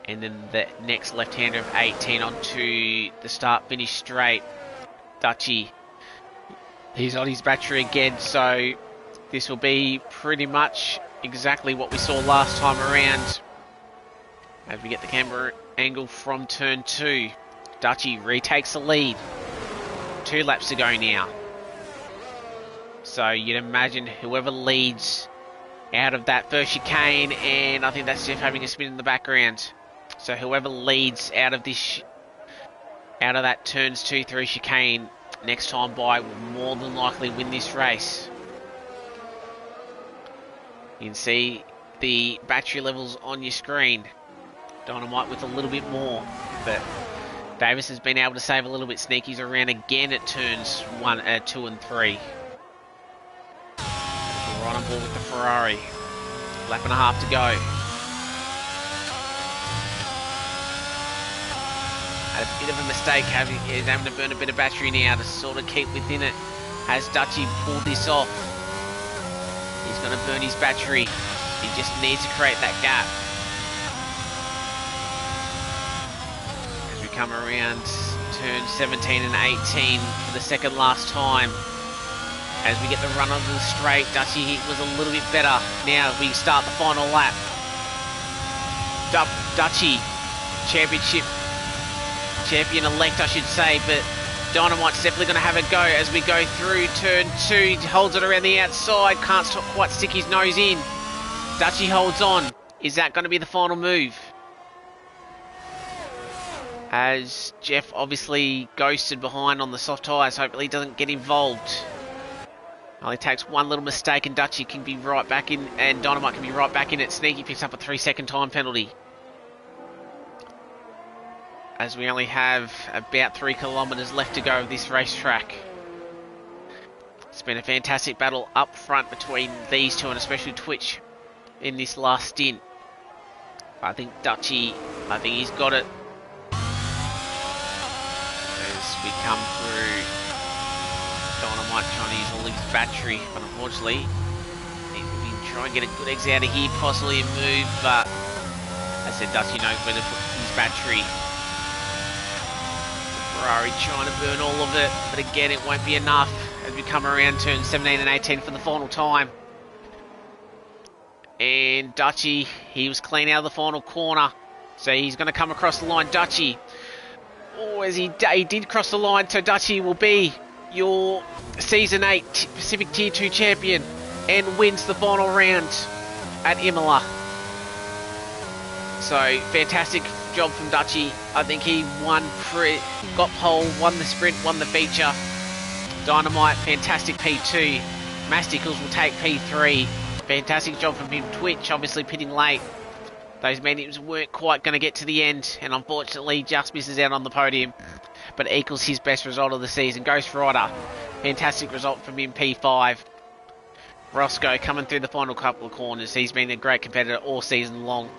and then the next left-hander of 18 onto the start-finish straight. Dutchy, he's on his battery again, so this will be pretty much exactly what we saw last time around. As we get the camera angle from turn 2, Dutchy retakes the lead. 2 laps to go now. So you'd imagine whoever leads out of that first chicane, and I think that's Jeff having a spin in the background. So whoever leads out of this out of that turns 2, 3 chicane next time by will more than likely win this race. You can see the battery levels on your screen. Dynamite with a little bit more, but Davis has been able to save a little bit. Sneaky's around again at turns 1, 2 and 3. We're right on board with the Ferrari. Lap and a half to go. A bit of a mistake, he's having to burn a bit of battery now to sort of keep within it. Has Dutchy pulled this off? He's going to burn his battery. He just needs to create that gap. As we come around turn 17 and 18 for the second last time. As we get the run onto the straight, Dutchy was a little bit better. Now we start the final lap. Dutchy, championship champion-elect, I should say, but Dynamite's definitely going to have a go as we go through turn 2. He holds it around the outside, can't quite stick his nose in. Dutchy holds on. Is that going to be the final move? As Jeff obviously ghosted behind on the soft tyres, hopefully he doesn't get involved. Only takes one little mistake and Dutchy can be right back in, and Dynamite can be right back in it. Sneaky picks up a 3-second time penalty. As we only have about 3 kilometres left to go of this racetrack. It's been a fantastic battle up front between these two, and especially Twitch in this last stint. I think Dutchy, he's got it. As we come through, Dynamite trying to use all his battery, but unfortunately, he's going to try and get a good exit out of here, possibly a move, but as I said, Dutchy knows where to put his battery. Ferrari trying to burn all of it, but again, it won't be enough as we come around turn 17 and 18 for the final time. And Dutchy, he was clean out of the final corner, so he's going to come across the line. Dutchy, oh, as he did cross the line, so Dutchy will be your Season 8 Pacific Tier 2 champion and wins the final round at Imola. So, fantastic job from Dutchy. I think he got pole, won the sprint, won the feature. Dynamite, fantastic P2. Masticles will take P3. Fantastic job from him. Twitch, obviously pitting late. Those mediums weren't quite going to get to the end, and unfortunately just misses out on the podium, but equals his best result of the season. Ghost Rider, fantastic result from him, P5. Roscoe coming through the final couple of corners. He's been a great competitor all season long.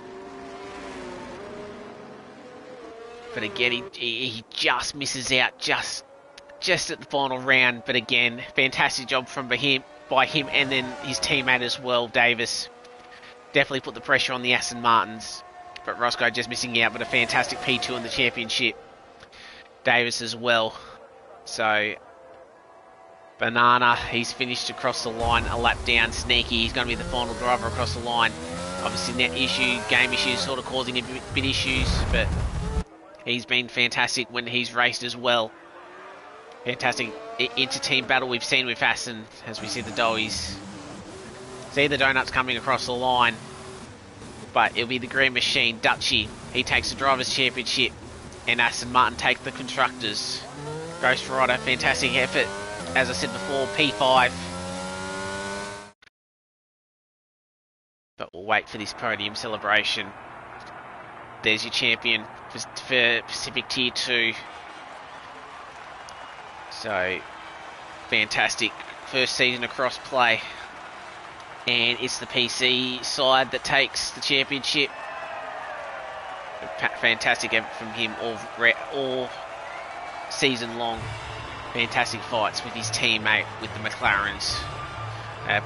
But again, he just misses out just at the final round. But again, fantastic job by him and then his teammate as well, Davis. Definitely put the pressure on the Aston Martins. But Roscoe just missing out, but a fantastic P2 in the championship. Davis as well. So, Banana, he's finished across the line, a lap down. Sneaky, he's going to be the final driver across the line. Obviously net issue, game issues sort of causing a bit issues, but he's been fantastic when he's raced as well. Fantastic inter-team battle we've seen with Aston as we see the Doughies. See the donuts coming across the line, but it'll be the Green Machine. Dutchy, he takes the Drivers' Championship, and Aston Martin take the Constructors. Ghost Rider, fantastic effort. As I said before, P5. But we'll wait for this podium celebration. There's your champion for Pacific Tier 2. So, fantastic first season of Crossplay. And it's the PC side that takes the championship. Fantastic effort from him all season long. Fantastic fights with his teammate, with the McLarens.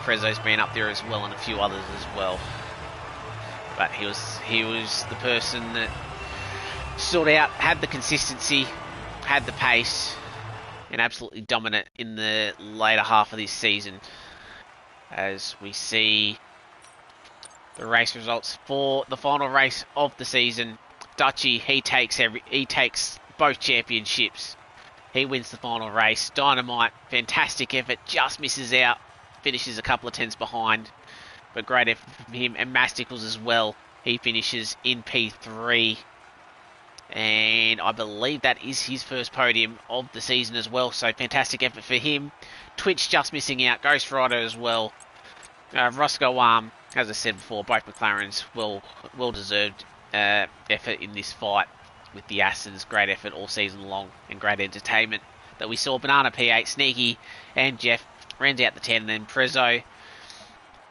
Prezzo's been up there as well, and a few others as well. But he was the person that stood out, had the consistency, had the pace, and absolutely dominant in the later half of this season. As we see the race results for the final race of the season, Dutchy, he takes both championships. He wins the final race. Dynamite, fantastic effort, just misses out, finishes a couple of tenths behind, but great effort from him. And Masticles as well, he finishes in P3, and I believe that is his first podium of the season as well, so fantastic effort for him. Twitch just missing out, Ghost Rider as well. Roscoe, as I said before, both McLarens well-deserved effort in this fight with the Astons. Great effort all season long and great entertainment that we saw. Banana P8, Sneaky and Jeff rounds out the 10, and then Prezzo.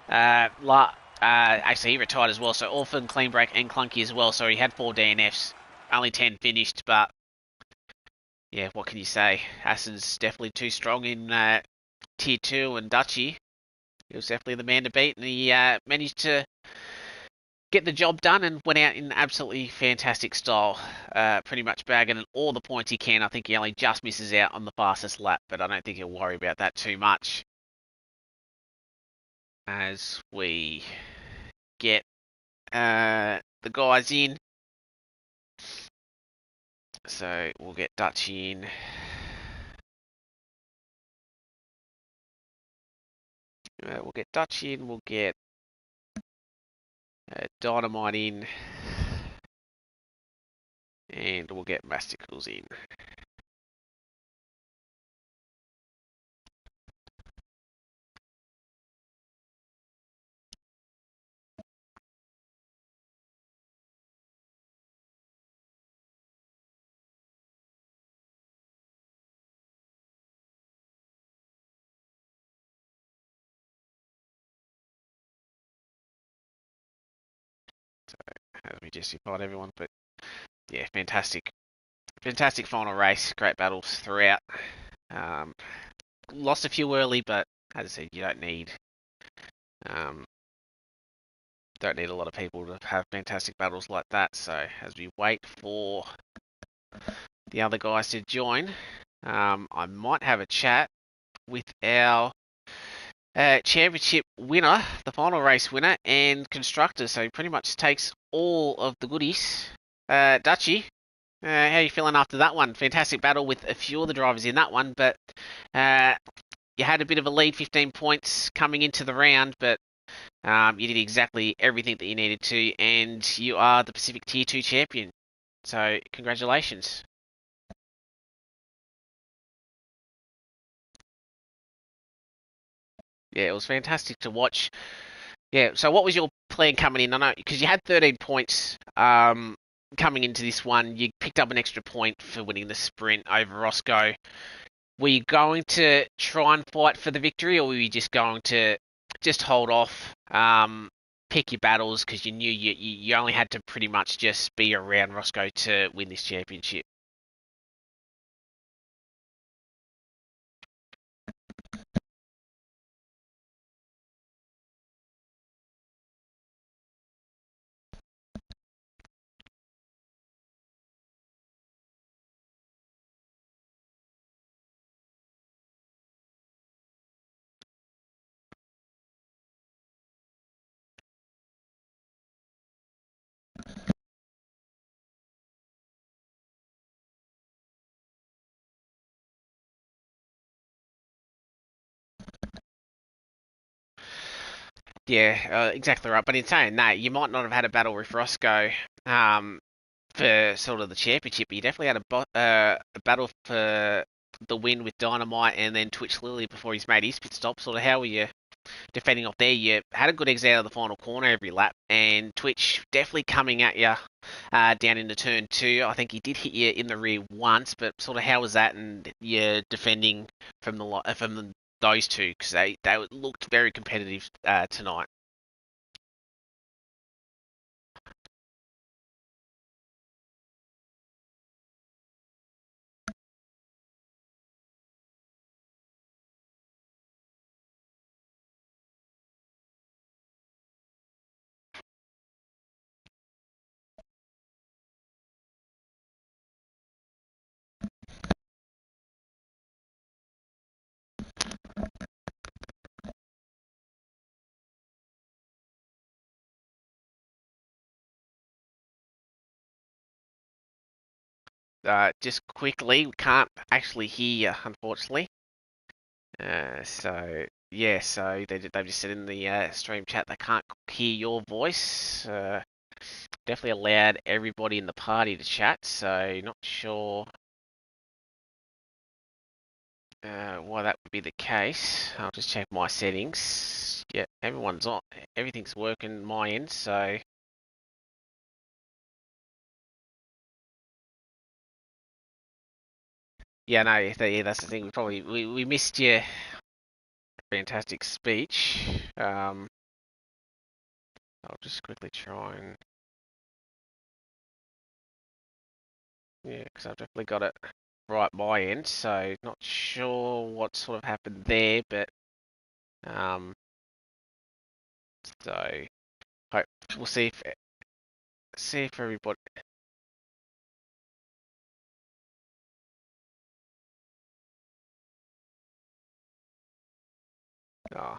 Actually, he retired as well, so Orphan, Clean Break and Clunky as well, so he had 4 DNFs. Only 10 finished, but yeah, what can you say? Aston's definitely too strong in Tier 2 and Dutchy. He was definitely the man to beat, and he managed to get the job done and went out in absolutely fantastic style. Pretty much bagging all the points he can. I think he only just misses out on the fastest lap, but I don't think he'll worry about that too much. As we get the guys in. So we'll get Dutch in. We'll get Dutch in. We'll get Dynamite in. And we'll get Masticles in. So as we just invite everyone, but yeah, fantastic final race. Great battles throughout. Lost a few early, but as I said, you don't need a lot of people to have fantastic battles like that. So as we wait for the other guys to join, I might have a chat with our championship winner, the final race winner, and constructor. So he pretty much takes all of the goodies. Dutchy, how are you feeling after that one? Fantastic battle with a few of the drivers in that one, but you had a bit of a lead, 15 points coming into the round, but you did exactly everything that you needed to, and you are the Pacific Tier 2 champion. So congratulations. Yeah, it was fantastic to watch. Yeah, so what was your plan coming in? I know, because you had 13 points coming into this one. You picked up an extra point for winning the sprint over Roscoe. Were you going to try and fight for the victory, or were you just going to just hold off, pick your battles, because you knew you only had to pretty much just be around Roscoe to win this championship? Yeah, exactly right. But in saying that, you might not have had a battle with Roscoe for sort of the championship, but you definitely had a battle for the win with Dynamite and then Twitch Lily before he's made his pit stop. Sort of how were you defending off there? You had a good exit out of the final corner every lap, and Twitch definitely coming at you down into turn 2. I think he did hit you in the rear once, but sort of how was that, and you're defending from those two, because they looked very competitive tonight. Just quickly, we can't actually hear you, unfortunately. So yeah, so they've just said in the stream chat they can't hear your voice. Definitely allowed everybody in the party to chat, so not sure why that would be the case. I'll just check my settings. Yeah, everyone's on. Everything's working my end, so yeah, no, yeah, that's the thing. We missed your fantastic speech. I'll just quickly try and yeah, because I've definitely got it. right my end, so not sure what sort of happened there, but so hope we'll see if everybody. Oh,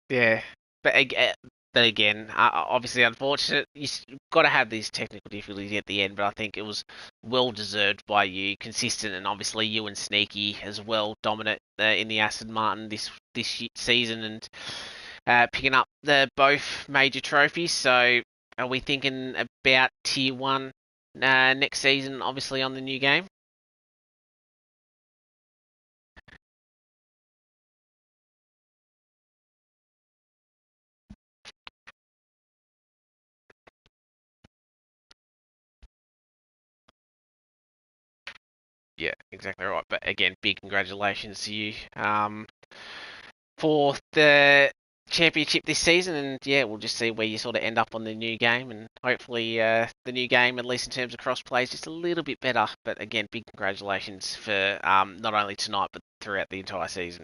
yeah, but again, obviously unfortunate. You've got to have these technical difficulties at the end, but I think it was well deserved by you, consistent, and obviously you and Sneaky as well, dominant in the Aston Martin this season, and picking up the both major trophies. So, are we thinking about Tier One next season? Obviously on the new game. Yeah, exactly right. But again, big congratulations to you for the championship this season, and yeah, we'll just see where you sort of end up on the new game, and hopefully the new game, at least in terms of crossplay, is just a little bit better. But again, big congratulations for not only tonight but throughout the entire season.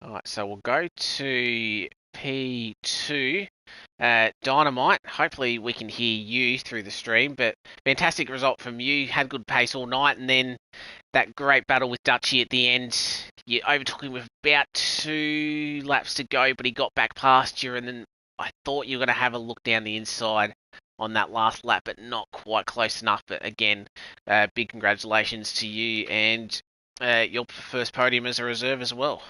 All right, so we'll go to P2. Dynamite. Hopefully we can hear you through the stream, but fantastic result from you. Had good pace all night, and then that great battle with Dutchy at the end. You overtook him with about 2 laps to go, but he got back past you, and then I thought you were going to have a look down the inside on that last lap, but not quite close enough. But again, big congratulations to you and your first podium as a reserve as well.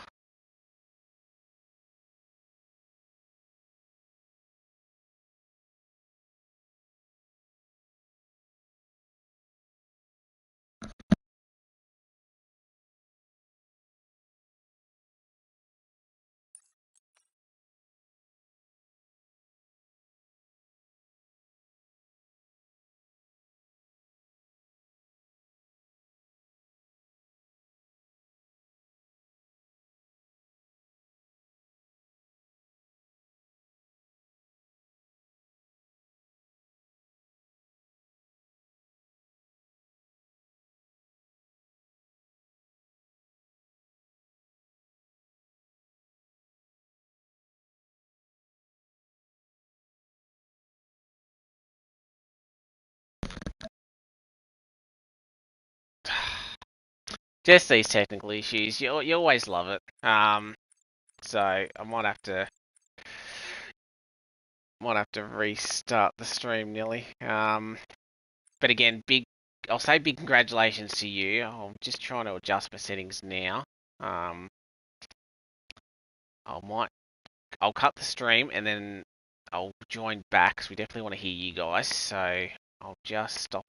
Just these technical issues. You always love it. So I might have to restart the stream nearly. But again, I'll say big congratulations to you. I'm just trying to adjust my settings now. Um, I might I'll cut the stream and then I'll join back because we definitely want to hear you guys. So I'll just stop